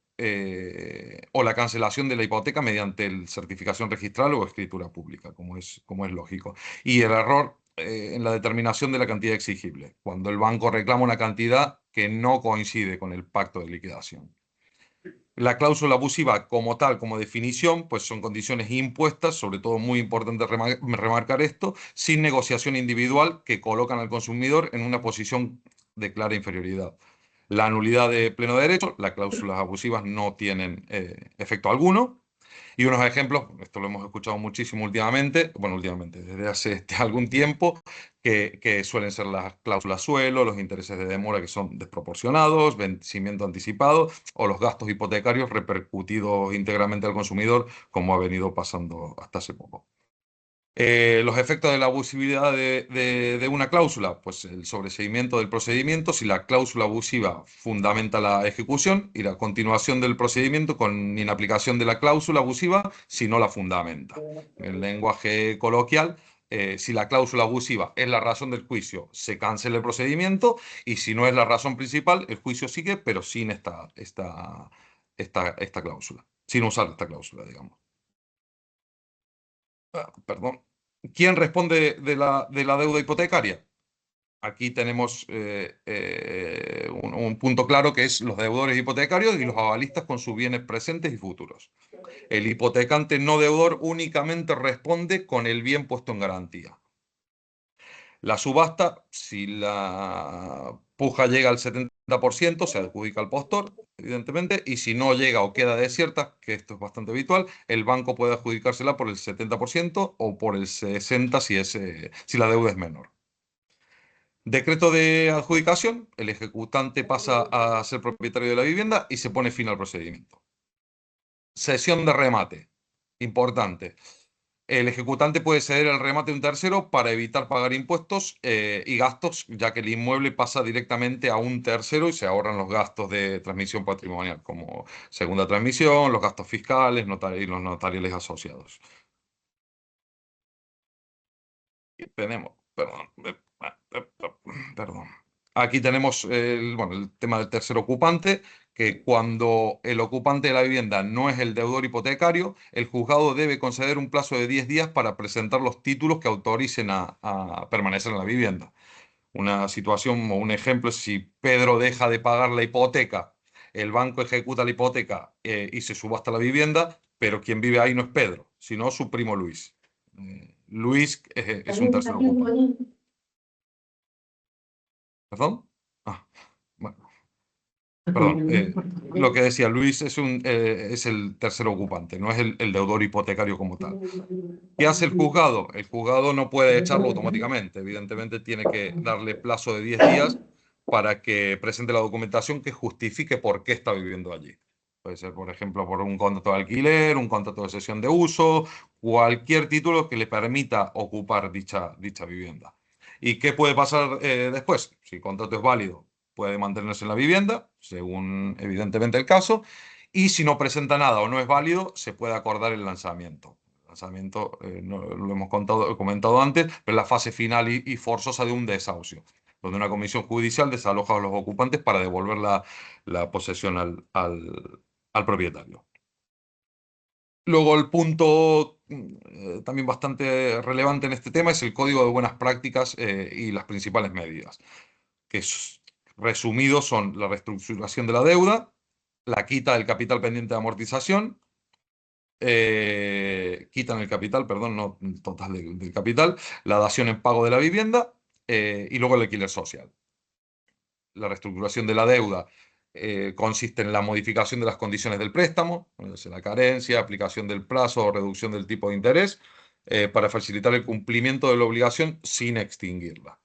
o la cancelación de la hipoteca mediante el certificación registral o escritura pública, como es lógico. Y el error, en la determinación de la cantidad exigible, cuando el banco reclama una cantidad que no coincide con el pacto de liquidación. La cláusula abusiva, como tal, como definición, pues son condiciones impuestas, sobre todo muy importante remarcar esto, sin negociación individual, que colocan al consumidor en una posición de clara inferioridad. La nulidad de pleno derecho, las cláusulas abusivas no tienen efecto alguno. Y unos ejemplos, esto lo hemos escuchado muchísimo últimamente, bueno, últimamente, desde hace algún tiempo, que suelen ser las cláusulas suelo, los intereses de demora que son desproporcionados, vencimiento anticipado o los gastos hipotecarios repercutidos íntegramente al consumidor, como ha venido pasando hasta hace poco. Los efectos de la abusividad de una cláusula, pues el sobreseimiento del procedimiento, si la cláusula abusiva fundamenta la ejecución, y la continuación del procedimiento con inaplicación de la cláusula abusiva si no la fundamenta. En lenguaje coloquial, si la cláusula abusiva es la razón del juicio, se cancela el procedimiento, y si no es la razón principal, el juicio sigue, pero sin esta cláusula, sin usar esta cláusula, digamos. Perdón. ¿Quién responde de la deuda hipotecaria? Aquí tenemos un punto claro, que es los deudores hipotecarios y los avalistas con sus bienes presentes y futuros. El hipotecante no deudor únicamente responde con el bien puesto en garantía. La subasta, si la puja llega al 70%, se adjudica al postor, evidentemente, y si no llega o queda desierta, que esto es bastante habitual, el banco puede adjudicársela por el 70% o por el 60% si la deuda es menor. Decreto de adjudicación, el ejecutante pasa a ser propietario de la vivienda y se pone fin al procedimiento. Sesión de remate, importante. El ejecutante puede ceder el remate a un tercero para evitar pagar impuestos y gastos, ya que el inmueble pasa directamente a un tercero y se ahorran los gastos de transmisión patrimonial, como segunda transmisión, los gastos fiscales y los notariales asociados. Tenemos, perdón. Aquí tenemos el tema del tercer ocupante, que cuando el ocupante de la vivienda no es el deudor hipotecario, el juzgado debe conceder un plazo de 10 días para presentar los títulos que autoricen a permanecer en la vivienda. Una situación o un ejemplo es si Pedro deja de pagar la hipoteca, el banco ejecuta la hipoteca y se subasta la vivienda, pero quien vive ahí no es Pedro, sino su primo Luis. Luis es un tercer ocupante. ¿Perdón? Bueno, perdón. Lo que decía, Luis es el tercer ocupante, no es el deudor hipotecario como tal. ¿Qué hace el juzgado? El juzgado no puede echarlo automáticamente. Evidentemente tiene que darle plazo de 10 días para que presente la documentación que justifique por qué está viviendo allí. Puede ser, por ejemplo, por un contrato de alquiler, un contrato de cesión de uso, cualquier título que le permita ocupar dicha vivienda. ¿Y qué puede pasar después? Si el contrato es válido, puede mantenerse en la vivienda, según evidentemente el caso, y si no presenta nada o no es válido, se puede acordar el lanzamiento. El lanzamiento, lo hemos comentado antes, pero es la fase final y forzosa de un desahucio, donde una comisión judicial desaloja a los ocupantes para devolver la posesión al propietario. Luego el punto también bastante relevante en este tema es el Código de Buenas Prácticas y las principales medidas, que resumidos son la reestructuración de la deuda, la quita del capital pendiente de amortización, quitan el capital, perdón, no total del capital, la dación en pago de la vivienda y luego el alquiler social. La reestructuración de la deuda consiste en la modificación de las condiciones del préstamo, la carencia, aplicación del plazo o reducción del tipo de interés, para facilitar el cumplimiento de la obligación sin extinguirla.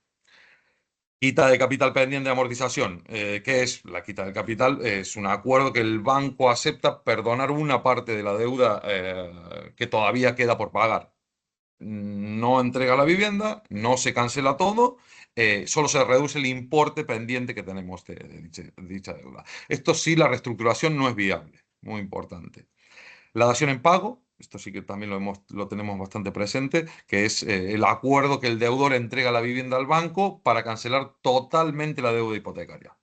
Quita de capital pendiente de amortización. ¿Qué es la quita del capital? Es un acuerdo que el banco acepta perdonar una parte de la deuda que todavía queda por pagar. No entrega la vivienda, no se cancela todo, solo se reduce el importe pendiente que tenemos de dicha deuda. Esto sí, la reestructuración no es viable, muy importante. La dación en pago, esto sí que también lo tenemos bastante presente, que es el acuerdo que el deudor entrega la vivienda al banco para cancelar totalmente la deuda hipotecaria.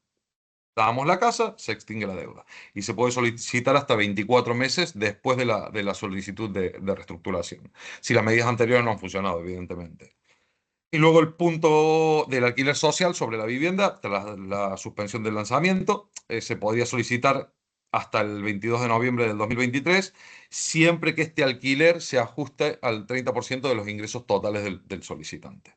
Damos la casa, se extingue la deuda. Y se puede solicitar hasta 24 meses después de la solicitud de reestructuración, si las medidas anteriores no han funcionado, evidentemente. Y luego el punto del alquiler social sobre la vivienda, tras la suspensión del lanzamiento, se podría solicitar hasta el 22 de noviembre del 2023, siempre que este alquiler se ajuste al 30% de los ingresos totales del solicitante.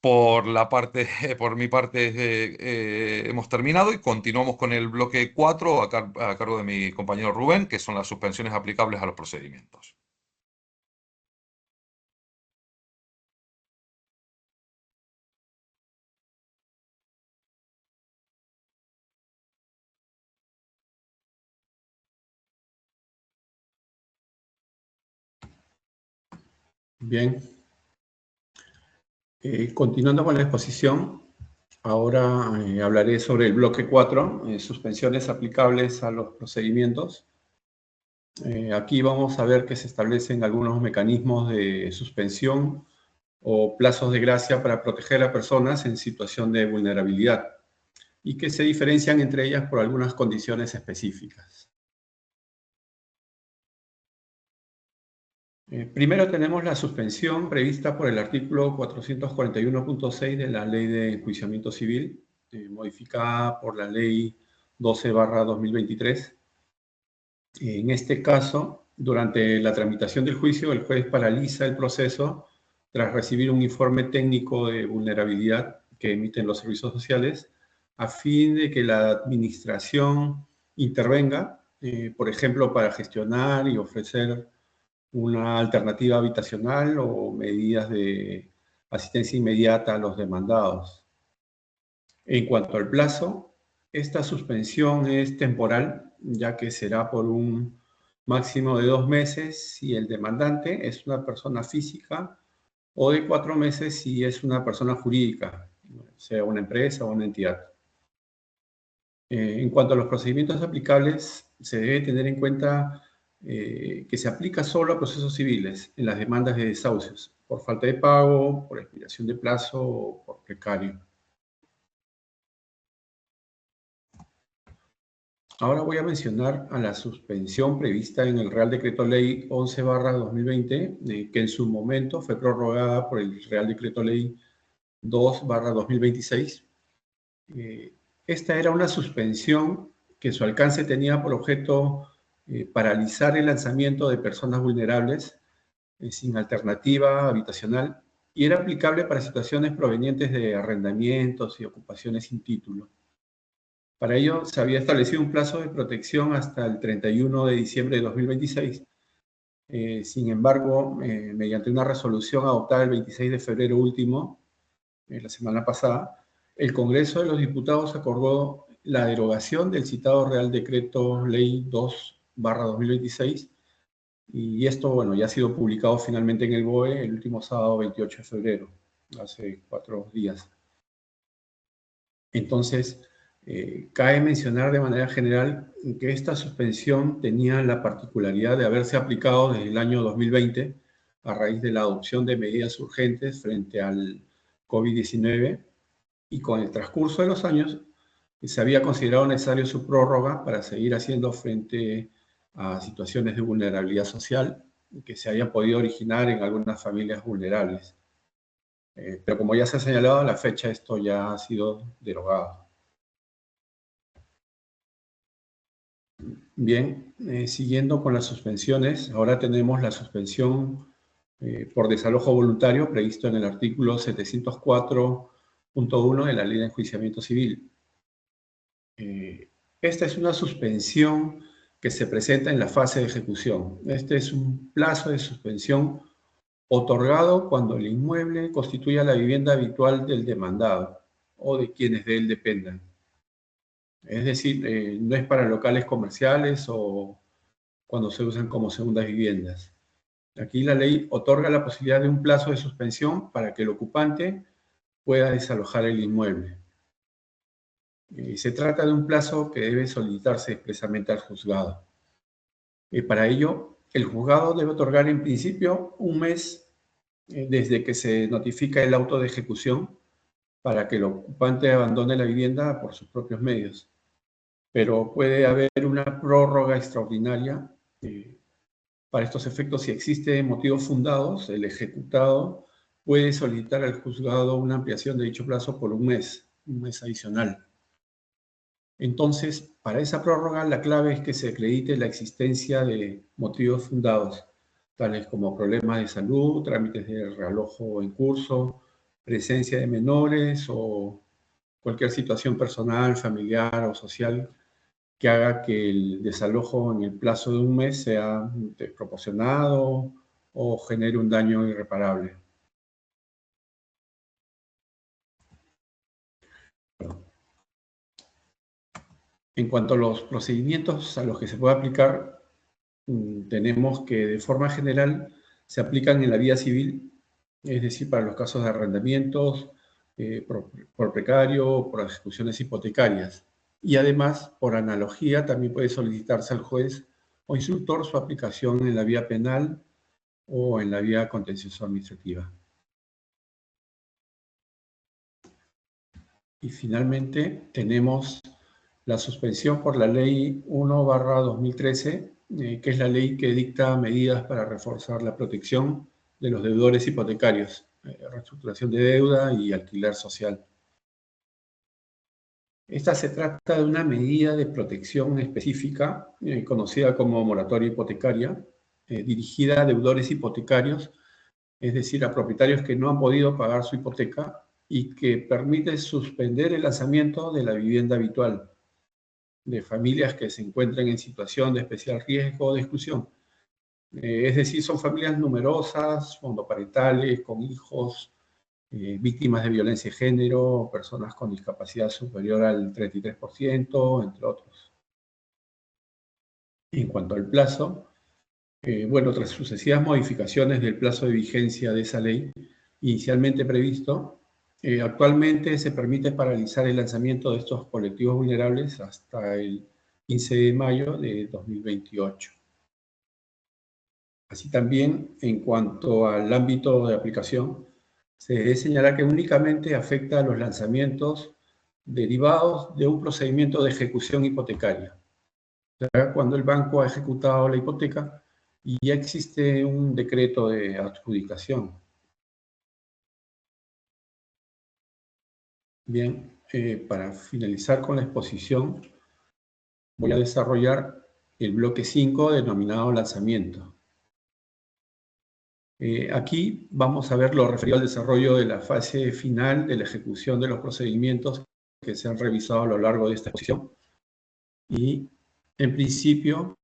Por mi parte, hemos terminado y continuamos con el bloque 4 a cargo de mi compañero Rubén, que son las suspensiones aplicables a los procedimientos. Bien. Continuando con la exposición, ahora hablaré sobre el bloque 4, suspensiones aplicables a los procedimientos. Aquí vamos a ver que se establecen algunos mecanismos de suspensión o plazos de gracia para proteger a personas en situación de vulnerabilidad y que se diferencian entre ellas por algunas condiciones específicas. Primero tenemos la suspensión prevista por el artículo 441.6 de la Ley de Enjuiciamiento Civil, modificada por la Ley 12/2023. En este caso, durante la tramitación del juicio, el juez paraliza el proceso tras recibir un informe técnico de vulnerabilidad que emiten los servicios sociales, a fin de que la administración intervenga, por ejemplo, para gestionar y ofrecer una alternativa habitacional o medidas de asistencia inmediata a los demandados. En cuanto al plazo, esta suspensión es temporal, ya que será por un máximo de 2 meses si el demandante es una persona física o de 4 meses si es una persona jurídica, sea una empresa o una entidad. En cuanto a los procedimientos aplicables, se debe tener en cuenta que se aplica solo a procesos civiles en las demandas de desahucios, por falta de pago, por expiración de plazo o por precario. Ahora voy a mencionar a la suspensión prevista en el Real Decreto Ley 11/2020, que en su momento fue prorrogada por el Real Decreto Ley 2/2026. Esta era una suspensión que su alcance tenía por objeto paralizar el lanzamiento de personas vulnerables sin alternativa habitacional y era aplicable para situaciones provenientes de arrendamientos y ocupaciones sin título. Para ello se había establecido un plazo de protección hasta el 31 de diciembre de 2026. Sin embargo, mediante una resolución adoptada el 26 de febrero último, la semana pasada, el Congreso de los Diputados acordó la derogación del citado Real Decreto Ley 2/2026 y esto, bueno, ya ha sido publicado finalmente en el BOE el último sábado 28 de febrero, hace 4 días. Entonces, cabe mencionar de manera general que esta suspensión tenía la particularidad de haberse aplicado desde el año 2020 a raíz de la adopción de medidas urgentes frente al COVID-19 y con el transcurso de los años se había considerado necesario su prórroga para seguir haciendo frente a situaciones de vulnerabilidad social que se hayan podido originar en algunas familias vulnerables. Pero como ya se ha señalado, a la fecha esto ya ha sido derogado. Bien, siguiendo con las suspensiones, ahora tenemos la suspensión por desalojo voluntario previsto en el artículo 704.1 de la Ley de Enjuiciamiento Civil. Esta es una suspensión que se presenta en la fase de ejecución. Este es un plazo de suspensión otorgado cuando el inmueble constituya la vivienda habitual del demandado o de quienes de él dependan. Es decir, no es para locales comerciales o cuando se usan como segundas viviendas. Aquí la ley otorga la posibilidad de un plazo de suspensión para que el ocupante pueda desalojar el inmueble. Se trata de un plazo que debe solicitarse expresamente al juzgado. Para ello, el juzgado debe otorgar en principio un mes desde que se notifica el auto de ejecución para que el ocupante abandone la vivienda por sus propios medios. Pero puede haber una prórroga extraordinaria. Para estos efectos, si existen motivos fundados, el ejecutado puede solicitar al juzgado una ampliación de dicho plazo por un mes adicional. Entonces, para esa prórroga, la clave es que se acredite la existencia de motivos fundados, tales como problemas de salud, trámites de realojo en curso, presencia de menores o cualquier situación personal, familiar o social que haga que el desalojo en el plazo de un mes sea desproporcionado o genere un daño irreparable. En cuanto a los procedimientos a los que se puede aplicar, tenemos que de forma general se aplican en la vía civil, es decir, para los casos de arrendamientos, por precario, por ejecuciones hipotecarias. Y además, por analogía, también puede solicitarse al juez o instructor su aplicación en la vía penal o en la vía contencioso administrativa. Y finalmente tenemos la suspensión por la Ley 1/2013, que es la ley que dicta medidas para reforzar la protección de los deudores hipotecarios, reestructuración de deuda y alquiler social. Esta se trata de una medida de protección específica, conocida como moratoria hipotecaria, dirigida a deudores hipotecarios, es decir, a propietarios que no han podido pagar su hipoteca y que permite suspender el lanzamiento de la vivienda habitual de familias que se encuentran en situación de especial riesgo o de exclusión. Es decir, son familias numerosas, monoparentales, con hijos, víctimas de violencia de género, personas con discapacidad superior al 33%, entre otros. En cuanto al plazo, bueno, tras sucesivas modificaciones del plazo de vigencia de esa ley, inicialmente previsto, actualmente se permite paralizar el lanzamiento de estos colectivos vulnerables hasta el 15 de mayo de 2028. Así también, en cuanto al ámbito de aplicación, se debe señalar que únicamente afecta a los lanzamientos derivados de un procedimiento de ejecución hipotecaria. O sea, cuando el banco ha ejecutado la hipoteca y ya existe un decreto de adjudicación. Bien, para finalizar con la exposición, voy a desarrollar el bloque 5 denominado lanzamiento. Aquí vamos a ver lo referido al desarrollo de la fase final de la ejecución de los procedimientos que se han revisado a lo largo de esta exposición. Y, en principio,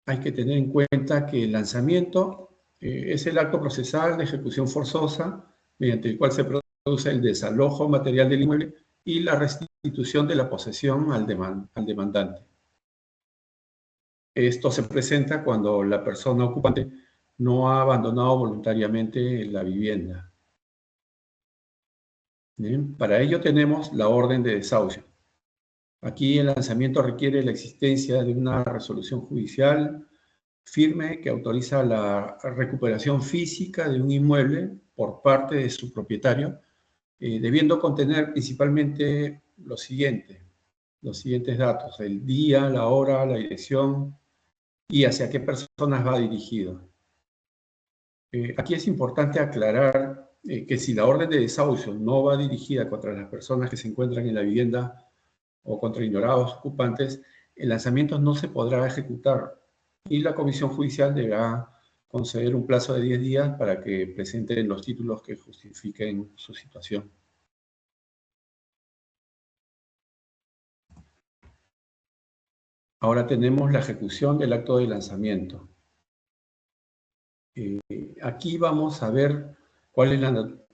hay que tener en cuenta que el lanzamiento es el acto procesal de ejecución forzosa mediante el cual se produce el desalojo material del inmueble y la restitución de la posesión al demandante. Esto se presenta cuando la persona ocupante no ha abandonado voluntariamente la vivienda. Bien, para ello tenemos la orden de desahucio. Aquí el lanzamiento requiere la existencia de una resolución judicial firme que autoriza la recuperación física de un inmueble por parte de su propietario, debiendo contener principalmente los siguientes datos: el día, la hora, la dirección y hacia qué personas va dirigido. Aquí es importante aclarar que si la orden de desahucio no va dirigida contra las personas que se encuentran en la vivienda o contra ignorados ocupantes, el lanzamiento no se podrá ejecutar y la comisión judicial deberá conceder un plazo de 10 días para que presenten los títulos que justifiquen su situación. Ahora tenemos la ejecución del acto de lanzamiento. Aquí vamos a ver cuál es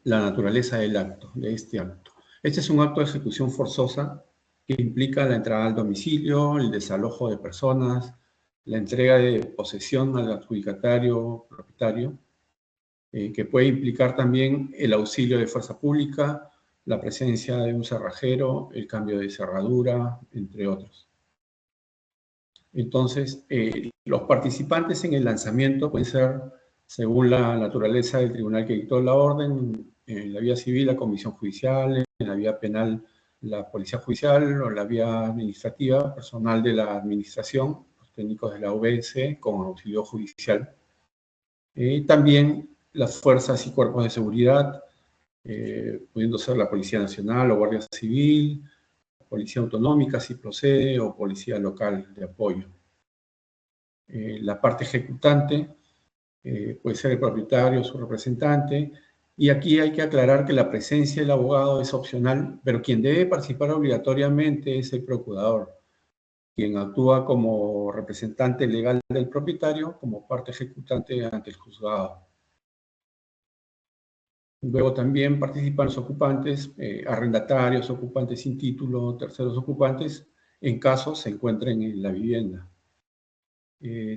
la naturaleza del acto, de este acto. Este es un acto de ejecución forzosa que implica la entrada al domicilio, el desalojo de personas, la entrega de posesión al adjudicatario, propietario, que puede implicar también el auxilio de fuerza pública, la presencia de un cerrajero, el cambio de cerradura, entre otros. Entonces, los participantes en el lanzamiento pueden ser, según la naturaleza del tribunal que dictó la orden, en la vía civil la comisión judicial, en la vía penal la policía judicial, o en la vía administrativa personal de la administración, los técnicos de la UBS con auxilio judicial. También las fuerzas y cuerpos de seguridad, pudiendo ser la Policía Nacional o Guardia Civil, Policía Autonómica si procede, o Policía Local de apoyo. La parte ejecutante puede ser el propietario o su representante, Y aquí hay que aclarar que la presencia del abogado es opcional, pero quien debe participar obligatoriamente es el procurador, quien actúa como representante legal del propietario, como parte ejecutante ante el juzgado. Luego también participan los ocupantes, arrendatarios, ocupantes sin título, terceros ocupantes, en caso se encuentren en la vivienda.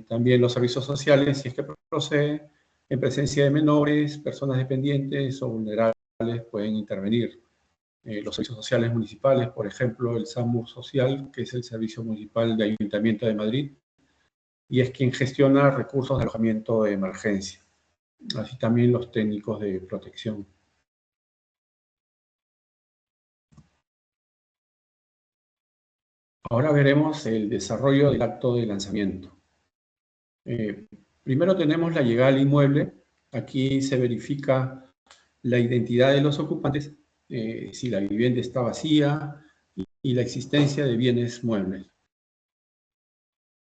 También los servicios sociales, si es que procede, en presencia de menores, personas dependientes o vulnerables, pueden intervenir. Los servicios sociales municipales, por ejemplo, el SAMUR Social, que es el Servicio Municipal de Ayuntamiento de Madrid, y es quien gestiona recursos de alojamiento de emergencia. Así también los técnicos de protección. Ahora veremos el desarrollo del acto de lanzamiento. Primero tenemos la llegada al inmueble. Aquí se verifica la identidad de los ocupantes, si la vivienda está vacía y la existencia de bienes muebles.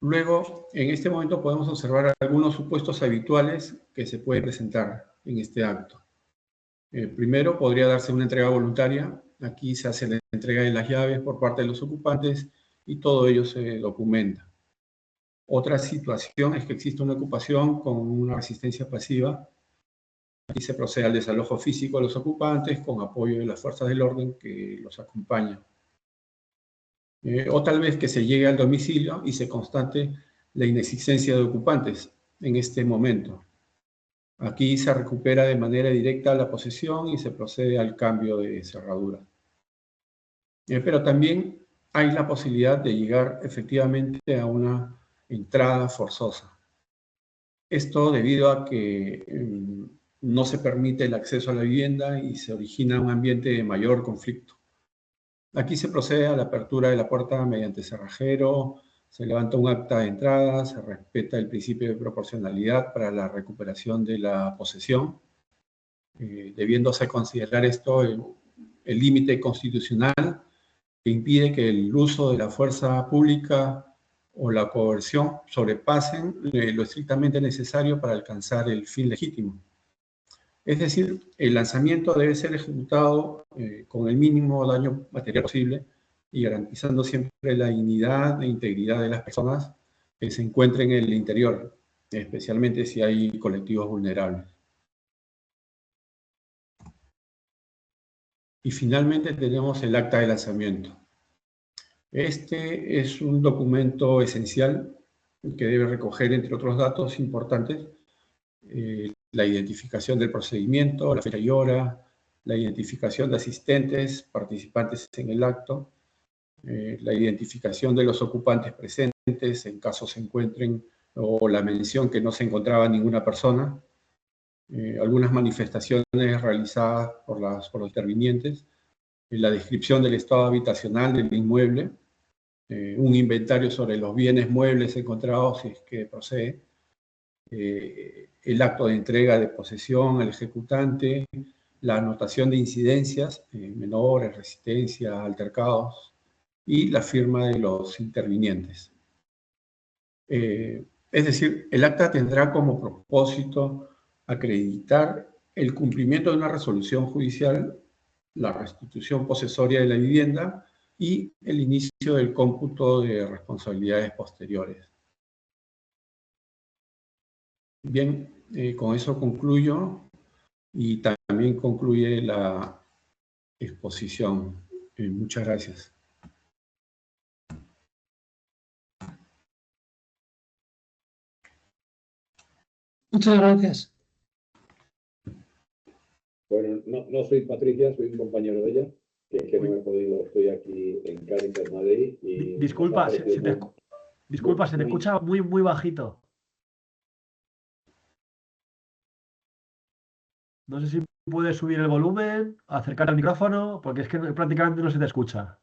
Luego, en este momento podemos observar algunos supuestos habituales que se pueden presentar en este acto. Primero, podría darse una entrega voluntaria. Aquí se hace la entrega de las llaves por parte de los ocupantes y todo ello se documenta. Otra situación es que existe una ocupación con una resistencia pasiva. Aquí se procede al desalojo físico de los ocupantes con apoyo de las fuerzas del orden que los acompañan. O tal vez que se llegue al domicilio y se constate la inexistencia de ocupantes en este momento. Aquí se recupera de manera directa la posesión y se procede al cambio de cerradura. Pero también hay la posibilidad de llegar efectivamente a una entrada forzosa. Esto debido a que no se permite el acceso a la vivienda y se origina un ambiente de mayor conflicto. Aquí se procede a la apertura de la puerta mediante cerrajero, se levanta un acta de entrada, se respeta el principio de proporcionalidad para la recuperación de la posesión, debiéndose considerar esto el límite constitucional que impide que el uso de la fuerza pública o la coerción sobrepasen lo estrictamente necesario para alcanzar el fin legítimo. Es decir, el lanzamiento debe ser ejecutado con el mínimo daño material posible y garantizando siempre la dignidad e integridad de las personas que se encuentren en el interior, especialmente si hay colectivos vulnerables. Y finalmente tenemos el acta de lanzamiento. Este es un documento esencial que debe recoger, entre otros datos importantes, la identificación del procedimiento, la fecha y hora, la identificación de asistentes, participantes en el acto, la identificación de los ocupantes presentes en caso se encuentren, o la mención que no se encontraba ninguna persona, algunas manifestaciones realizadas por los intervinientes, la descripción del estado habitacional del inmueble, un inventario sobre los bienes muebles encontrados, si es que procede, el acto de entrega de posesión al ejecutante, la anotación de incidencias, menores, resistencia, altercados, y la firma de los intervinientes. Es decir, el acta tendrá como propósito acreditar el cumplimiento de una resolución judicial, la restitución posesoria de la vivienda y el inicio del cómputo de responsabilidades posteriores. Bien, con eso concluyo y también concluye la exposición. Muchas gracias. Muchas gracias. Bueno, no soy Patricia, soy un compañero de ella, que es que no he podido, estoy aquí en Cádiz, Madrid. Y disculpa, se te escucha muy bajito. No sé si puedes subir el volumen, acercar al micrófono, porque es que prácticamente no se te escucha.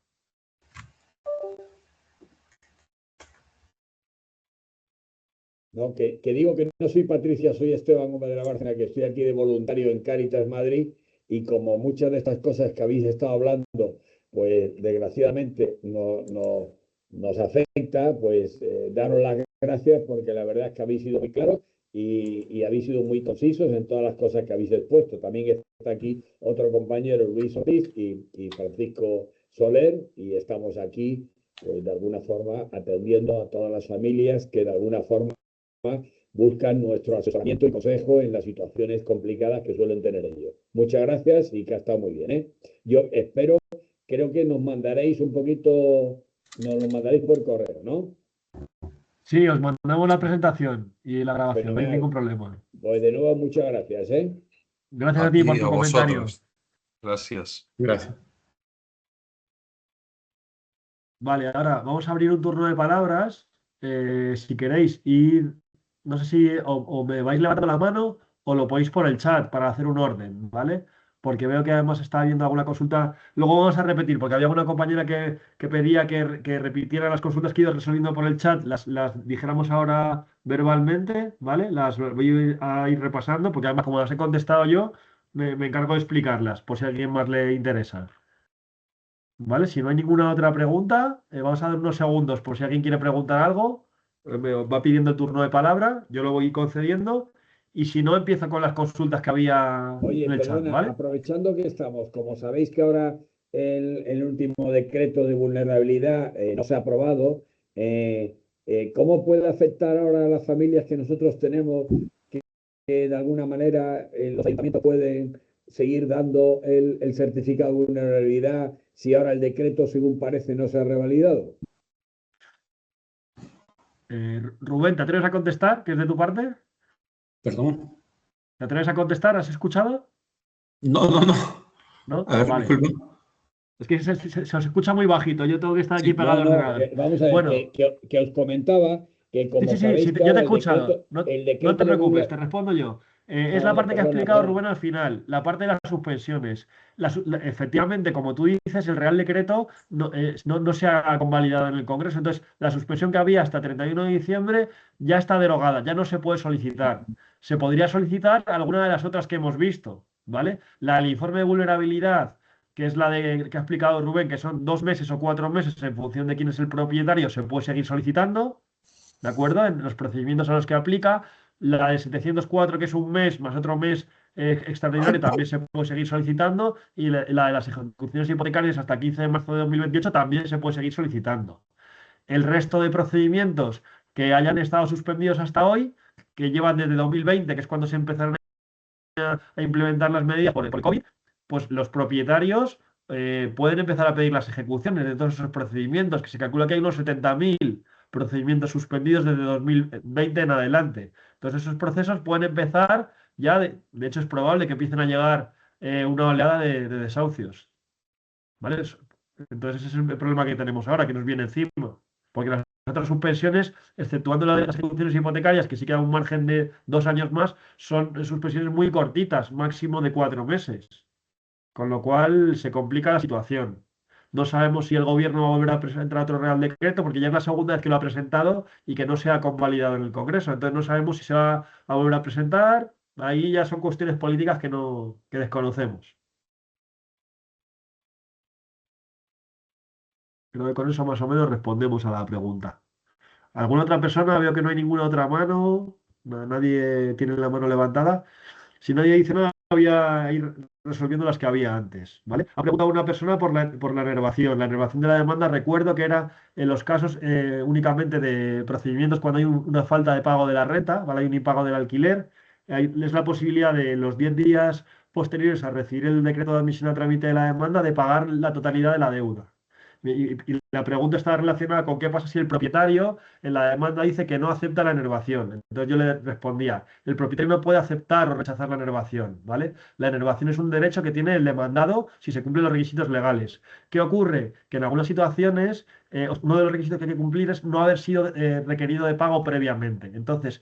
No, que digo que no soy Patricia, soy Esteban Gómez de la Bárcena, que estoy aquí de voluntario en Cáritas Madrid, y como muchas de estas cosas que habéis estado hablando, pues desgraciadamente nos afecta, pues daros las gracias porque la verdad es que habéis sido muy claros y habéis sido muy concisos en todas las cosas que habéis expuesto. También está aquí otro compañero, Luis Ortiz y Francisco Soler, y estamos aquí, pues de alguna forma, atendiendo a todas las familias que de alguna forma buscan nuestro asesoramiento y consejo en las situaciones complicadas que suelen tener ellos. Muchas gracias y que ha estado muy bien, ¿eh? Yo espero, creo que nos mandaréis un poquito, nos lo mandaréis por correo, ¿no? Sí, os mandamos la presentación y la grabación, no hay ningún problema. Pues de nuevo, muchas gracias, ¿eh? Gracias a ti por ti, tu a comentario. vosotros. Gracias. Gracias. Vale, ahora vamos a abrir un turno de palabras. Si queréis ir, no sé si o me vais levantando la mano o lo ponéis por el chat para hacer un orden, ¿vale? Porque veo que además está habiendo alguna consulta. Luego vamos a repetir, porque había una compañera que pedía que repitiera las consultas que he ido resolviendo por el chat, las dijéramos ahora verbalmente, ¿vale? Las voy a ir repasando, porque además como las he contestado yo, me encargo de explicarlas, por si a alguien más le interesa. ¿Vale? Si no hay ninguna otra pregunta, vamos a dar unos segundos por si alguien quiere preguntar algo. Me va pidiendo el turno de palabra, yo lo voy concediendo. Y si no, empiezo con las consultas que había Oye, en el chat, perdona, ¿vale? aprovechando que estamos, como sabéis que ahora el último decreto de vulnerabilidad no se ha aprobado, ¿cómo puede afectar ahora a las familias que nosotros tenemos que de alguna manera los ayuntamientos pueden seguir dando el certificado de vulnerabilidad si ahora el decreto, según parece, no se ha revalidado? Rubén, ¿te atreves a contestar? ¿Que es de tu parte? Perdón. ¿Te atreves a contestar? ¿Has escuchado? No, no, no. ¿No? A ver, Vale. disculpa. Es que se os escucha muy bajito. Yo tengo que estar aquí Sí, pegado al ordenador. Vamos a ver, Bueno, que os comentaba que como sí, sabéis que yo te ahora he escuchado. el No te decreto de preocupes, te vulnerabilidad... respondo yo. Es la vale, parte que ha explicado perdona. Rubén al final, la parte de las suspensiones. Efectivamente, como tú dices, el Real Decreto no se ha convalidado en el Congreso. Entonces, la suspensión que había hasta 31 de diciembre ya está derogada, ya no se puede solicitar. Se podría solicitar alguna de las otras que hemos visto, ¿vale? El informe de vulnerabilidad, que es la que ha explicado Rubén, que son 2 meses o 4 meses en función de quién es el propietario, se puede seguir solicitando. ¿De acuerdo? En los procedimientos a los que aplica. La de 704, que es un mes más otro mes extraordinario, también se puede seguir solicitando. Y la de las ejecuciones hipotecarias hasta 15 de marzo de 2028 también se puede seguir solicitando. El resto de procedimientos que hayan estado suspendidos hasta hoy, que llevan desde 2020, que es cuando se empezaron a implementar las medidas por el COVID, pues los propietarios pueden empezar a pedir las ejecuciones de todos esos procedimientos, que se calcula que hay unos 70.000 procedimientos suspendidos desde 2020 en adelante. Entonces esos procesos pueden empezar ya, de hecho es probable que empiecen a llegar una oleada de desahucios. ¿Vale? Entonces ese es el problema que tenemos ahora, que nos viene encima. Porque las otras suspensiones, exceptuando la de las ejecuciones hipotecarias, que sí queda un margen de 2 años más, son suspensiones muy cortitas, máximo de 4 meses. Con lo cual se complica la situación. No sabemos si el gobierno va a volver a presentar otro Real Decreto, porque ya es la segunda vez que lo ha presentado y que no se ha convalidado en el Congreso. Entonces no sabemos si se va a volver a presentar. Ahí ya son cuestiones políticas que desconocemos. Creo que con eso más o menos respondemos a la pregunta. ¿Alguna otra persona? Veo que no hay ninguna otra mano. Nadie tiene la mano levantada. Si nadie dice nada, voy a ir resolviendo las que había antes, ¿vale? Ha preguntado una persona por la enervación. La enervación de la demanda, recuerdo que era en los casos únicamente de procedimientos cuando hay una falta de pago de la renta, ¿vale? Hay un impago del alquiler. Es la posibilidad de los 10 días posteriores a recibir el decreto de admisión a trámite de la demanda de pagar la totalidad de la deuda. Y la pregunta está relacionada con qué pasa si el propietario en la demanda dice que no acepta la enervación. Entonces yo le respondía, el propietario no puede aceptar o rechazar la enervación, ¿vale? La enervación es un derecho que tiene el demandado si se cumplen los requisitos legales. ¿Qué ocurre? Que en algunas situaciones uno de los requisitos que hay que cumplir es no haber sido requerido de pago previamente. Entonces,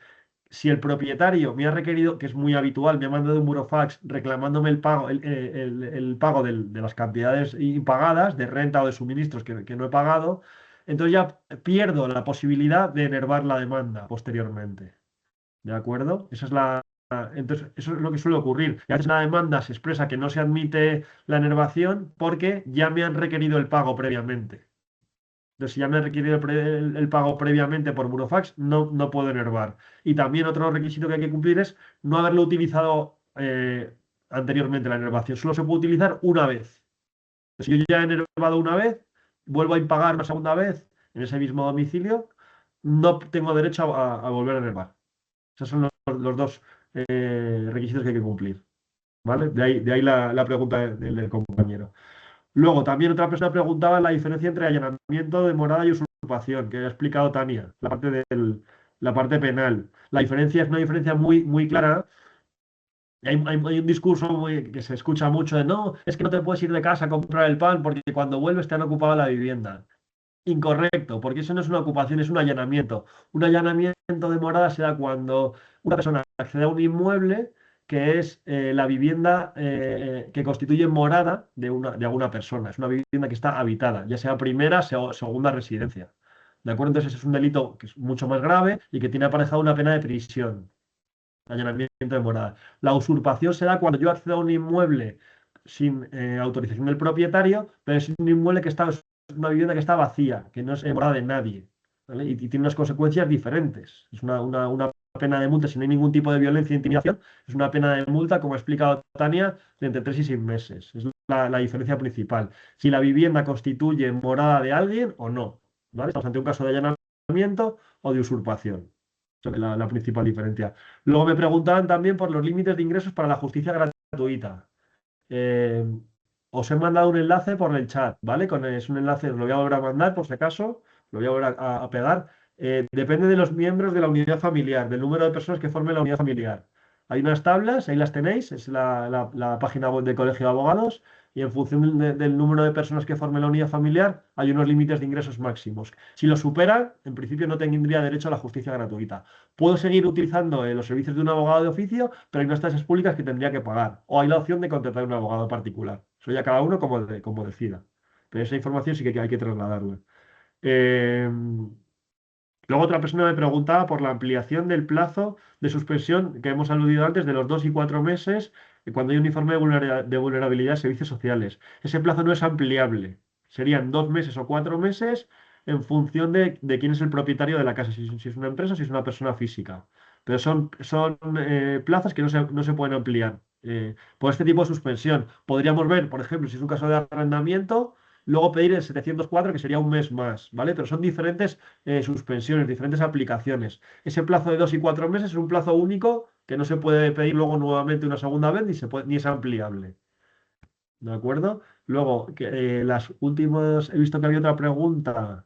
si el propietario me ha requerido, que es muy habitual, me ha mandado un burofax reclamándome el pago, el pago de las cantidades impagadas, de renta o de suministros que no he pagado, entonces ya pierdo la posibilidad de enervar la demanda posteriormente. ¿De acuerdo? Entonces, eso es lo que suele ocurrir. Y a veces la demanda se expresa que no se admite la enervación porque ya me han requerido el pago previamente. Entonces, si ya me ha requerido el pago previamente por burofax, no puedo enervar. Y también otro requisito que hay que cumplir es no haberlo utilizado anteriormente la enervación. Solo se puede utilizar una vez. Si yo ya he enervado una vez, vuelvo a impagar una segunda vez en ese mismo domicilio, no tengo derecho a volver a enervar. Esos son los dos requisitos que hay que cumplir. ¿Vale? De ahí la pregunta del compañero. Luego, también otra persona preguntaba la diferencia entre allanamiento de morada y usurpación, que ha explicado Tania, la parte penal. La diferencia es una diferencia muy clara. Hay un discurso que se escucha mucho de no, es que no te puedes ir de casa a comprar el pan porque cuando vuelves te han ocupado la vivienda. Incorrecto, porque eso no es una ocupación, es un allanamiento. Un allanamiento de morada se da cuando una persona accede a un inmueble que es la vivienda que constituye morada de alguna persona. Es una vivienda que está habitada, ya sea primera o segunda residencia. ¿De acuerdo? Entonces, ese es un delito que es mucho más grave y que tiene aparejado una pena de prisión. Allanamiento de morada. La usurpación se da cuando yo accedo a un inmueble sin autorización del propietario, pero es un inmueble que está, es una vivienda que está vacía, que no es morada de nadie, ¿vale? Y tiene unas consecuencias diferentes. Es una pena de multa si no hay ningún tipo de violencia e intimidación. Es una pena de multa, como ha explicado Tania, de entre 3 y 6 meses. Es la diferencia principal. Si la vivienda constituye morada de alguien o no, ¿vale? Estamos ante un caso de allanamiento o de usurpación. Esa es la principal diferencia. Luego me preguntaban también por los límites de ingresos para la justicia gratuita. Eh, Os he mandado un enlace por el chat, ¿vale? Es un enlace, lo voy a volver a mandar por si acaso, lo voy a volver a pegar. Depende de los miembros de la unidad familiar, del número de personas que formen la unidad familiar. Hay unas tablas, ahí las tenéis, es la página web del Colegio de Abogados, y en función del número de personas que formen la unidad familiar, hay unos límites de ingresos máximos. Si lo superan, en principio no tendría derecho a la justicia gratuita. Puedo seguir utilizando los servicios de un abogado de oficio, pero hay unas tasas públicas que tendría que pagar. O hay la opción de contratar un abogado particular. Eso ya cada uno como decida. Pero esa información sí que hay que trasladarla. Eh, Luego otra persona me preguntaba por la ampliación del plazo de suspensión que hemos aludido antes de los 2 y 4 meses cuando hay un informe de vulnerabilidad de servicios sociales. Ese plazo no es ampliable. Serían 2 meses o 4 meses en función de quién es el propietario de la casa, si es una empresa o si es una persona física. Pero son plazos que no se pueden ampliar por este tipo de suspensión. Podríamos ver, por ejemplo, si es un caso de arrendamiento, luego pedir el 704, que sería un mes más, ¿vale? Pero son diferentes suspensiones, diferentes aplicaciones. Ese plazo de 2 y 4 meses es un plazo único que no se puede pedir luego nuevamente una segunda vez ni es ampliable. ¿De acuerdo? Luego, las últimas, he visto que había otra pregunta.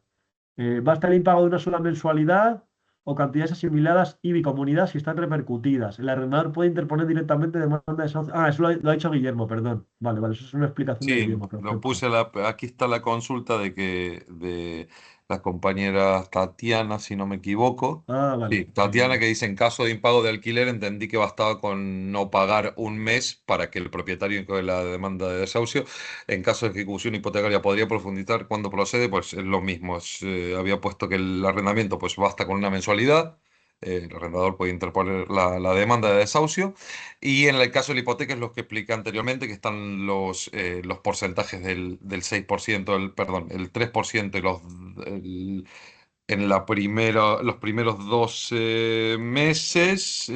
¿Basta el impago de una sola mensualidad o cantidades asimiladas y bicomunidad si están repercutidas? El arrendador puede interponer directamente demanda de desahucio. Ah, eso lo ha dicho Guillermo, perdón. Vale, eso es una explicación de Sí, Guillermo. lo Perfecto. puse, aquí está la consulta de la compañera Tatiana, si no me equivoco. Ah, vale. Sí, Tatiana, que dice, en caso de impago de alquiler, entendí que bastaba con no pagar un mes para que el propietario incluya la demanda de desahucio. En caso de ejecución hipotecaria, ¿podría profundizar cuándo procede? Pues es lo mismo. Había puesto que el arrendamiento pues basta con una mensualidad. El arrendador puede interponer la demanda de desahucio. Y en el caso de la hipoteca es lo que expliqué anteriormente, que están los porcentajes del 6%, perdón, el 3% y en los primeros 12 meses.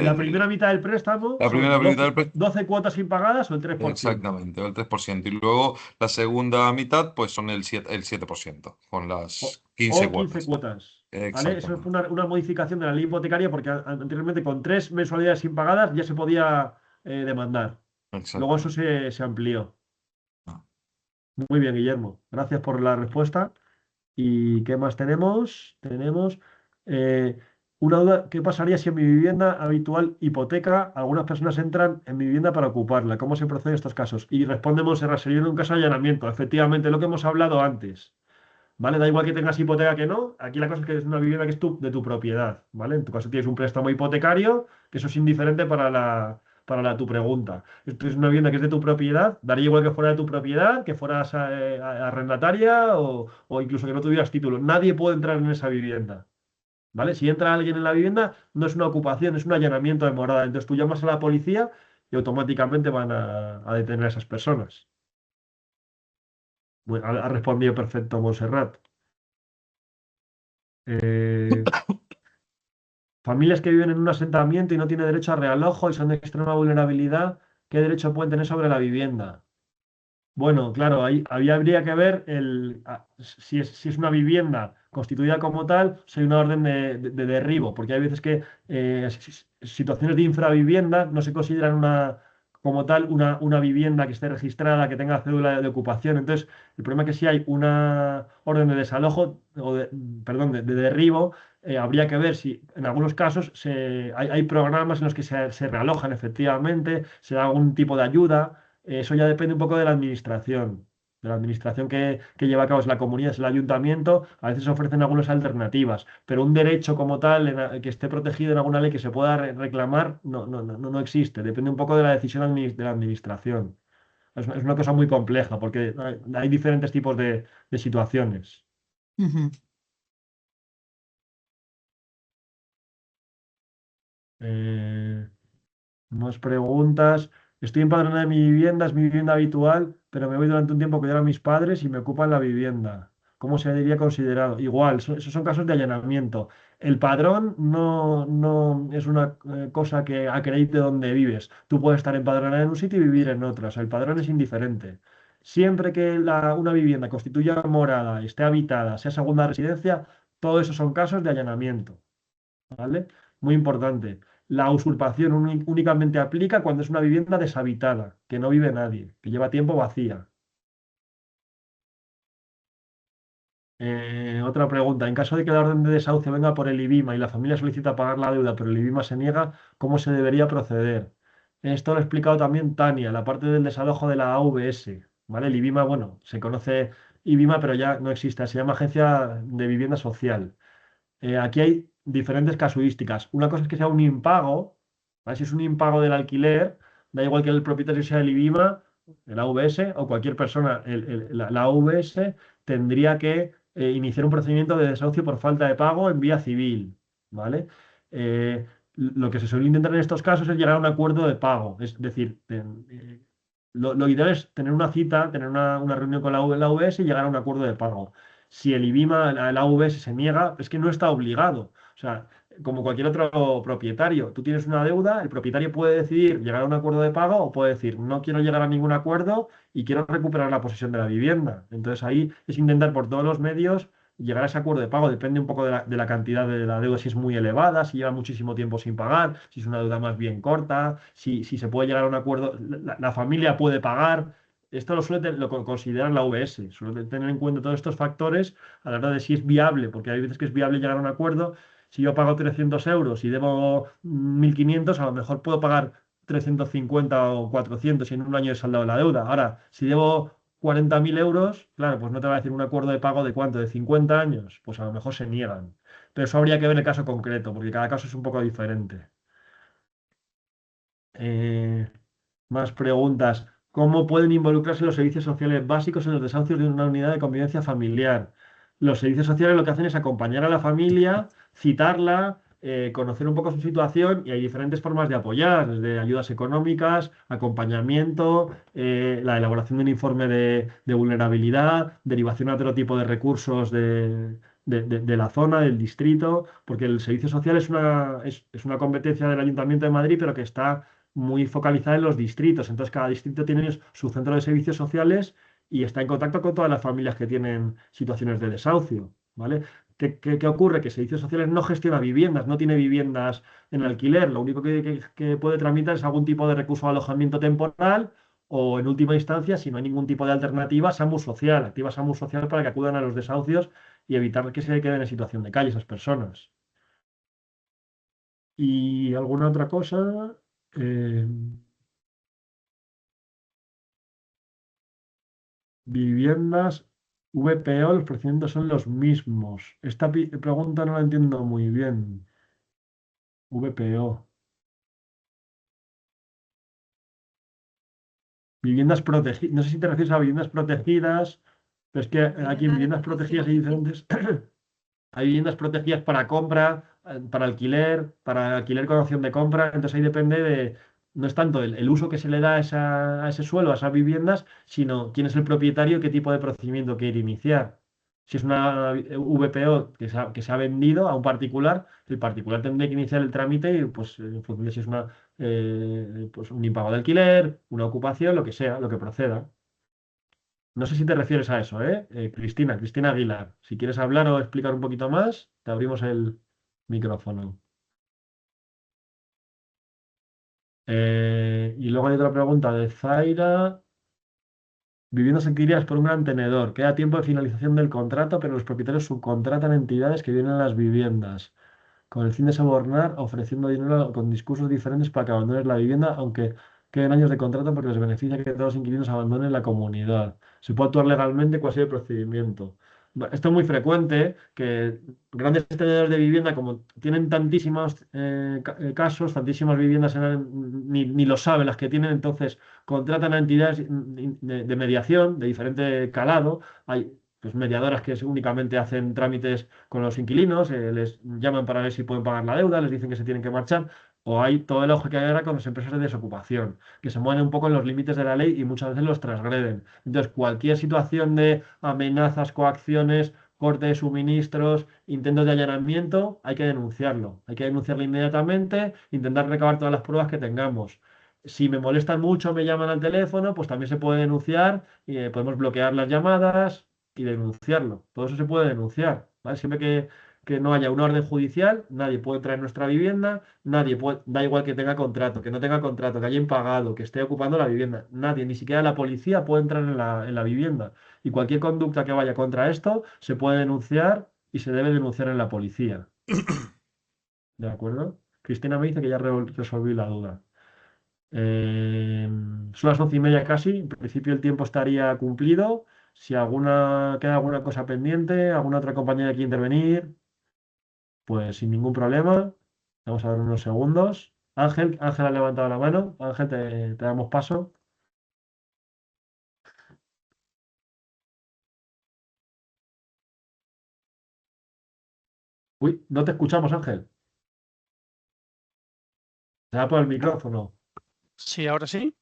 La primera mitad del préstamo La son primera mitad del 12 cuotas impagadas o el 3%. Exactamente, el 3%. Y luego la segunda mitad, pues son el 7%, con O, las 15 o 15 cuotas. cuotas. ¿Vale? Eso fue Exactamente. una modificación de la ley hipotecaria porque anteriormente con 3 mensualidades impagadas ya se podía demandar. Luego eso Exactamente. se amplió. Muy bien, Guillermo. Gracias por la respuesta. ¿Y qué más tenemos? Tenemos eh, una duda, ¿qué pasaría si en mi vivienda habitual hipoteca, algunas personas entran en mi vivienda para ocuparla? ¿Cómo se procede en estos casos? Y respondemos, sería en un caso de allanamiento, efectivamente, lo que hemos hablado antes, ¿vale? Da igual que tengas hipoteca que no, aquí la cosa es que es una vivienda que es de tu propiedad, ¿vale? En tu caso tienes un préstamo hipotecario, que eso es indiferente tu pregunta. Esto es una vivienda que es de tu propiedad, daría igual que fuera de tu propiedad, que fueras arrendataria o incluso que no tuvieras título. Nadie puede entrar en esa vivienda, ¿vale? Si entra alguien en la vivienda, no es una ocupación, es un allanamiento de morada. Entonces tú llamas a la policía y automáticamente van a detener a esas personas. Bueno, ha respondido perfecto Montserrat. Eh, familias que viven en un asentamiento y no tienen derecho a realojo y son de extrema vulnerabilidad, ¿qué derecho pueden tener sobre la vivienda? Bueno, claro, ahí habría que ver si es una vivienda constituida como tal, si hay una orden de derribo, porque hay veces que situaciones de infravivienda no se consideran como tal una vivienda que esté registrada, que tenga cédula de ocupación. Entonces, el problema es que si hay una orden de desalojo, perdón, de derribo, habría que ver si en algunos casos hay programas en los que se realojan efectivamente, se da algún tipo de ayuda. Eso ya depende un poco de la administración que lleva a cabo es la comunidad, es el ayuntamiento. A veces ofrecen algunas alternativas, pero un derecho como tal que esté protegido en alguna ley que se pueda reclamar no existe. Depende un poco de la decisión de la administración. Es una cosa muy compleja porque hay diferentes tipos de situaciones. Ujú. Eh, Más preguntas. Estoy empadronada en mi vivienda, es mi vivienda habitual, pero me voy durante un tiempo a cuidar a mis padres y me ocupan la vivienda. ¿Cómo se diría considerado? Igual, esos son casos de allanamiento. El padrón no es una cosa que acredite dónde vives. Tú puedes estar empadronada en un sitio y vivir en otro. O sea, el padrón es indiferente. Siempre que una vivienda constituya morada, esté habitada, sea segunda residencia, todo eso son casos de allanamiento. ¿Vale? Muy importante. La usurpación únicamente aplica cuando es una vivienda deshabitada, que no vive nadie, que lleva tiempo vacía. Otra pregunta. En caso de que la orden de desahucio venga por el IBIMA y la familia solicita pagar la deuda, pero el IBIMA se niega, ¿cómo se debería proceder? Esto lo ha explicado también Tania, la parte del desalojo de la AVS. ¿Vale? El IBIMA, bueno, se conoce IBIMA, pero ya no existe, se llama Agencia de Vivienda Social. Aquí hay diferentes casuísticas. Una cosa es que sea un impago, ¿vale? Si es un impago del alquiler, da igual que el propietario sea el IBIMA, el AVS o cualquier persona, la AVS tendría que iniciar un procedimiento de desahucio por falta de pago en vía civil, ¿vale? Lo que se suele intentar en estos casos es llegar a un acuerdo de pago, es decir, lo ideal es tener una cita, tener una reunión con la AVS y llegar a un acuerdo de pago. Si el IBIMA, la AVS se niega, es que no está obligado. O sea, como cualquier otro propietario, tú tienes una deuda, el propietario puede decidir llegar a un acuerdo de pago o puede decir, no quiero llegar a ningún acuerdo y quiero recuperar la posesión de la vivienda. Entonces ahí es intentar por todos los medios llegar a ese acuerdo de pago. Depende un poco de la cantidad de la deuda, si es muy elevada, si lleva muchísimo tiempo sin pagar, si es una deuda más bien corta, si se puede llegar a un acuerdo, la familia puede pagar. Esto lo consideran la AVS, suele tener en cuenta todos estos factores a la hora de si es viable, porque hay veces que es viable llegar a un acuerdo. Si yo pago 300 euros y debo 1.500, a lo mejor puedo pagar 350 o 400 y en un año he saldado la deuda. Ahora, si debo 40.000 euros, claro, pues no te va a decir un acuerdo de pago de cuánto, de 50 años, pues a lo mejor se niegan. Pero eso habría que ver el caso concreto, porque cada caso es un poco diferente. Eh, Más preguntas. ¿Cómo pueden involucrarse los servicios sociales básicos en los desahucios de una unidad de convivencia familiar? Los servicios sociales lo que hacen es acompañar a la familia, citarla, conocer un poco su situación y hay diferentes formas de apoyar, desde ayudas económicas, acompañamiento, la elaboración de un informe de vulnerabilidad, derivación a otro tipo de recursos de la zona, del distrito, porque el servicio social es una competencia del Ayuntamiento de Madrid, pero que está muy focalizada en los distritos. Entonces, cada distrito tiene su centro de servicios sociales y está en contacto con todas las familias que tienen situaciones de desahucio, ¿vale? ¿Qué ocurre? Que Servicios Sociales no gestiona viviendas, no tiene viviendas en alquiler. Lo único que puede tramitar es algún tipo de recurso de alojamiento temporal o, en última instancia, si no hay ningún tipo de alternativa, SAMU Social. Activa SAMU Social para que acudan a los desahucios y evitar que se queden en situación de calle esas personas. ¿Y alguna otra cosa? Eh, Viviendas, VPO, los procedimientos son los mismos. Esta pregunta no la entiendo muy bien. VPO. Viviendas protegidas. No sé si te refieres a viviendas protegidas, pero es que aquí en viviendas protegidas hay diferentes. Hay viviendas protegidas para compra, para alquiler con opción de compra. Entonces ahí depende de. No es tanto el uso que se le da a ese suelo, a esas viviendas, sino quién es el propietario y qué tipo de procedimiento quiere iniciar. Si es una VPO que se ha vendido a un particular, el particular tendría que iniciar el trámite y pues en función de si es pues un impago de alquiler, una ocupación, lo que sea, lo que proceda. No sé si te refieres a eso, ¿eh? Cristina Aguilar. Si quieres hablar o explicar un poquito más, te abrimos el micrófono. Y luego hay otra pregunta de Zaira. Viviendas adquiridas por un gran tenedor. Queda tiempo de finalización del contrato, pero los propietarios subcontratan entidades que vienen a las viviendas, con el fin de sobornar, ofreciendo dinero con discursos diferentes para que abandones la vivienda, aunque queden años de contrato porque les beneficia que todos los inquilinos abandonen la comunidad. Se puede actuar legalmente, ¿cuál sería el procedimiento? Esto es muy frecuente, que grandes tenedores de vivienda, como tienen tantísimos casos, tantísimas viviendas, ni lo saben las que tienen, entonces contratan a entidades de mediación de diferente calado. Hay pues, mediadoras que únicamente hacen trámites con los inquilinos, les llaman para ver si pueden pagar la deuda, les dicen que se tienen que marchar, o hay todo el ojo que hay ahora con las empresas de desocupación, que se mueven un poco en los límites de la ley y muchas veces los transgreden. Entonces, cualquier situación de amenazas, coacciones, corte de suministros, intentos de allanamiento, hay que denunciarlo inmediatamente, intentar recabar todas las pruebas que tengamos. Si me molestan mucho, me llaman al teléfono, pues también se puede denunciar y podemos bloquear las llamadas y denunciarlo. Todo eso se puede denunciar, ¿vale? Siempre que no haya una orden judicial, nadie puede entrar en nuestra vivienda, nadie puede, da igual que tenga contrato, que no tenga contrato, que haya impagado, que esté ocupando la vivienda. Nadie, ni siquiera la policía puede entrar en la vivienda. Y cualquier conducta que vaya contra esto se puede denunciar y se debe denunciar en la policía. ¿De acuerdo? Cristina me dice que ya resolví la duda. Son las 11:30 casi, en principio el tiempo estaría cumplido. Si queda alguna cosa pendiente, alguna otra compañera quiere intervenir, pues sin ningún problema. Vamos a dar unos segundos. Ángel ha levantado la mano. Ángel, te damos paso. Uy, no te escuchamos, Ángel. Se da por el micrófono. Sí, ahora sí.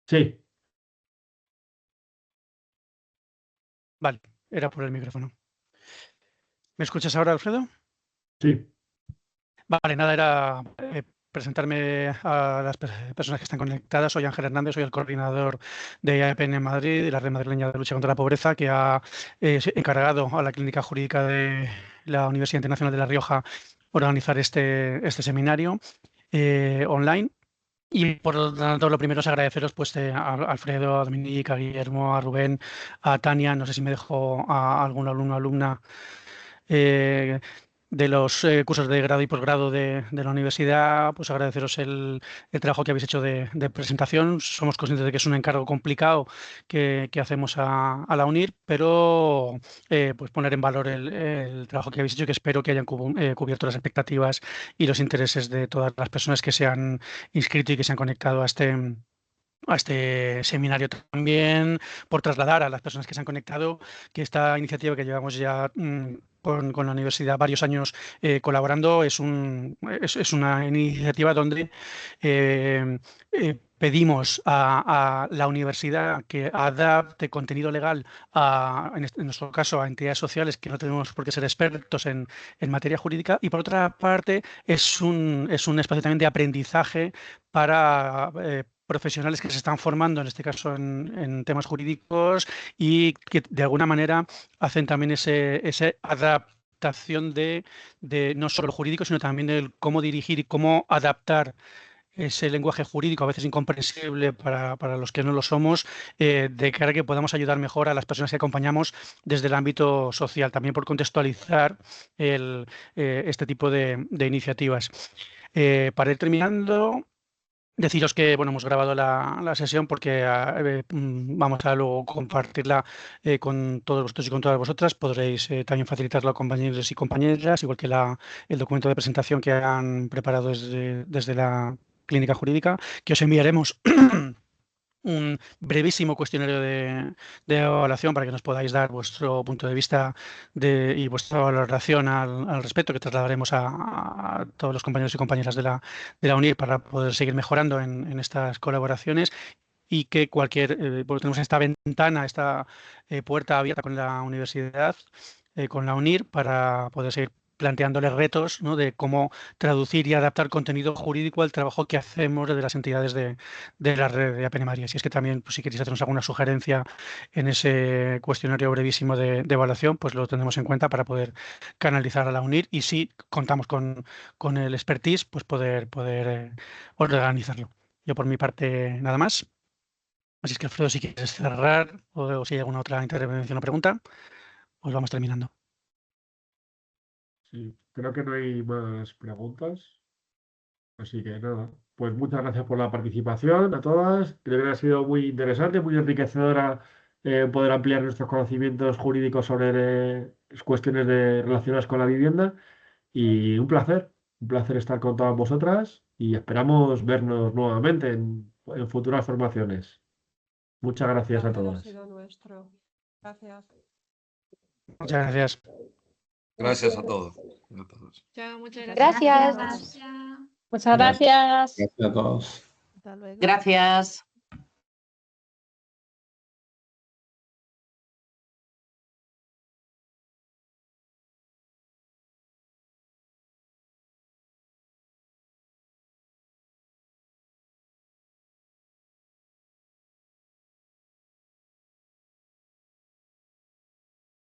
Sí, Vale, era por el micrófono. ¿Me escuchas ahora, Alfredo? sí. Vale, nada, era presentarme a las personas que están conectadas. Soy Ángel Hernández, soy el coordinador de IAPN en Madrid, de la Red Madrileña de Lucha contra la Pobreza, que ha encargado a la Clínica Jurídica de la Universidad Internacional de La Rioja organizar este seminario online. Y por lo tanto, lo primero es agradeceros pues, a Alfredo, a Dominique, a Guillermo, a Rubén, a Tania, no sé si me dejo a algún alumno o alumna eh, de los cursos de grado y posgrado de la universidad, pues agradeceros el trabajo que habéis hecho de presentación. Somos conscientes de que es un encargo complicado que hacemos a la UNIR, pero pues poner en valor el trabajo que habéis hecho, que espero que hayan cubierto las expectativas y los intereses de todas las personas que se han inscrito y que se han conectado a este seminario. También por trasladar a las personas que se han conectado que esta iniciativa que llevamos ya con la universidad varios años colaborando es una iniciativa donde pedimos a la universidad que adapte contenido legal en nuestro caso, a entidades sociales que no tenemos por qué ser expertos en materia jurídica, y por otra parte es un espacio también de aprendizaje para profesionales que se están formando, en este caso en temas jurídicos, y que de alguna manera hacen también esa adaptación de no solo el jurídico, sino también el cómo dirigir y cómo adaptar ese lenguaje jurídico, a veces incomprensible para los que no lo somos, de cara a que podamos ayudar mejor a las personas que acompañamos desde el ámbito social, también por contextualizar este tipo de iniciativas. Para ir terminando, deciros que bueno, hemos grabado la sesión porque vamos a luego compartirla con todos vosotros y con todas vosotras. Podréis también facilitarlo a compañeros y compañeras, igual que el documento de presentación que han preparado desde la Clínica Jurídica, que os enviaremos un brevísimo cuestionario de evaluación para que nos podáis dar vuestro punto de vista y vuestra valoración al respecto, que trasladaremos a todos los compañeros y compañeras de la UNIR para poder seguir mejorando en estas colaboraciones. Y que porque tenemos esta ventana, esta puerta abierta con la universidad, con la UNIR para poder seguir planteándoles retos, ¿no?, de cómo traducir y adaptar contenido jurídico al trabajo que hacemos desde las entidades de la red de APN-María. Si es que también, pues, si queréis hacernos alguna sugerencia en ese cuestionario brevísimo de evaluación, pues lo tendremos en cuenta para poder canalizar a la UNIR y si contamos con el expertise, pues poder organizarlo. Yo por mi parte nada más. Así es que, Alfredo, si quieres cerrar o si hay alguna otra intervención o pregunta, pues vamos terminando. Sí, creo que no hay más preguntas. Así que nada, pues muchas gracias por la participación a todas. Creo que ha sido muy interesante, muy enriquecedora poder ampliar nuestros conocimientos jurídicos sobre cuestiones relacionadas con la vivienda. Y un placer estar con todas vosotras y esperamos vernos nuevamente en futuras formaciones. Muchas gracias a placer ha todas. sido nuestro. Gracias. Muchas gracias. Gracias a todos. Chao, muchas gracias. Gracias. Gracias. Muchas gracias. Gracias a todos. Hasta luego. Gracias.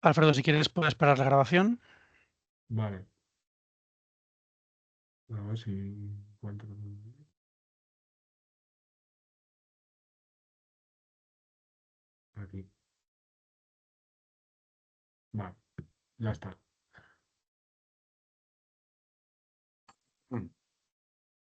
Alfredo, si quieres, puedes parar la grabación. Vale. A ver si encuentro. Aquí. Vale, ya está.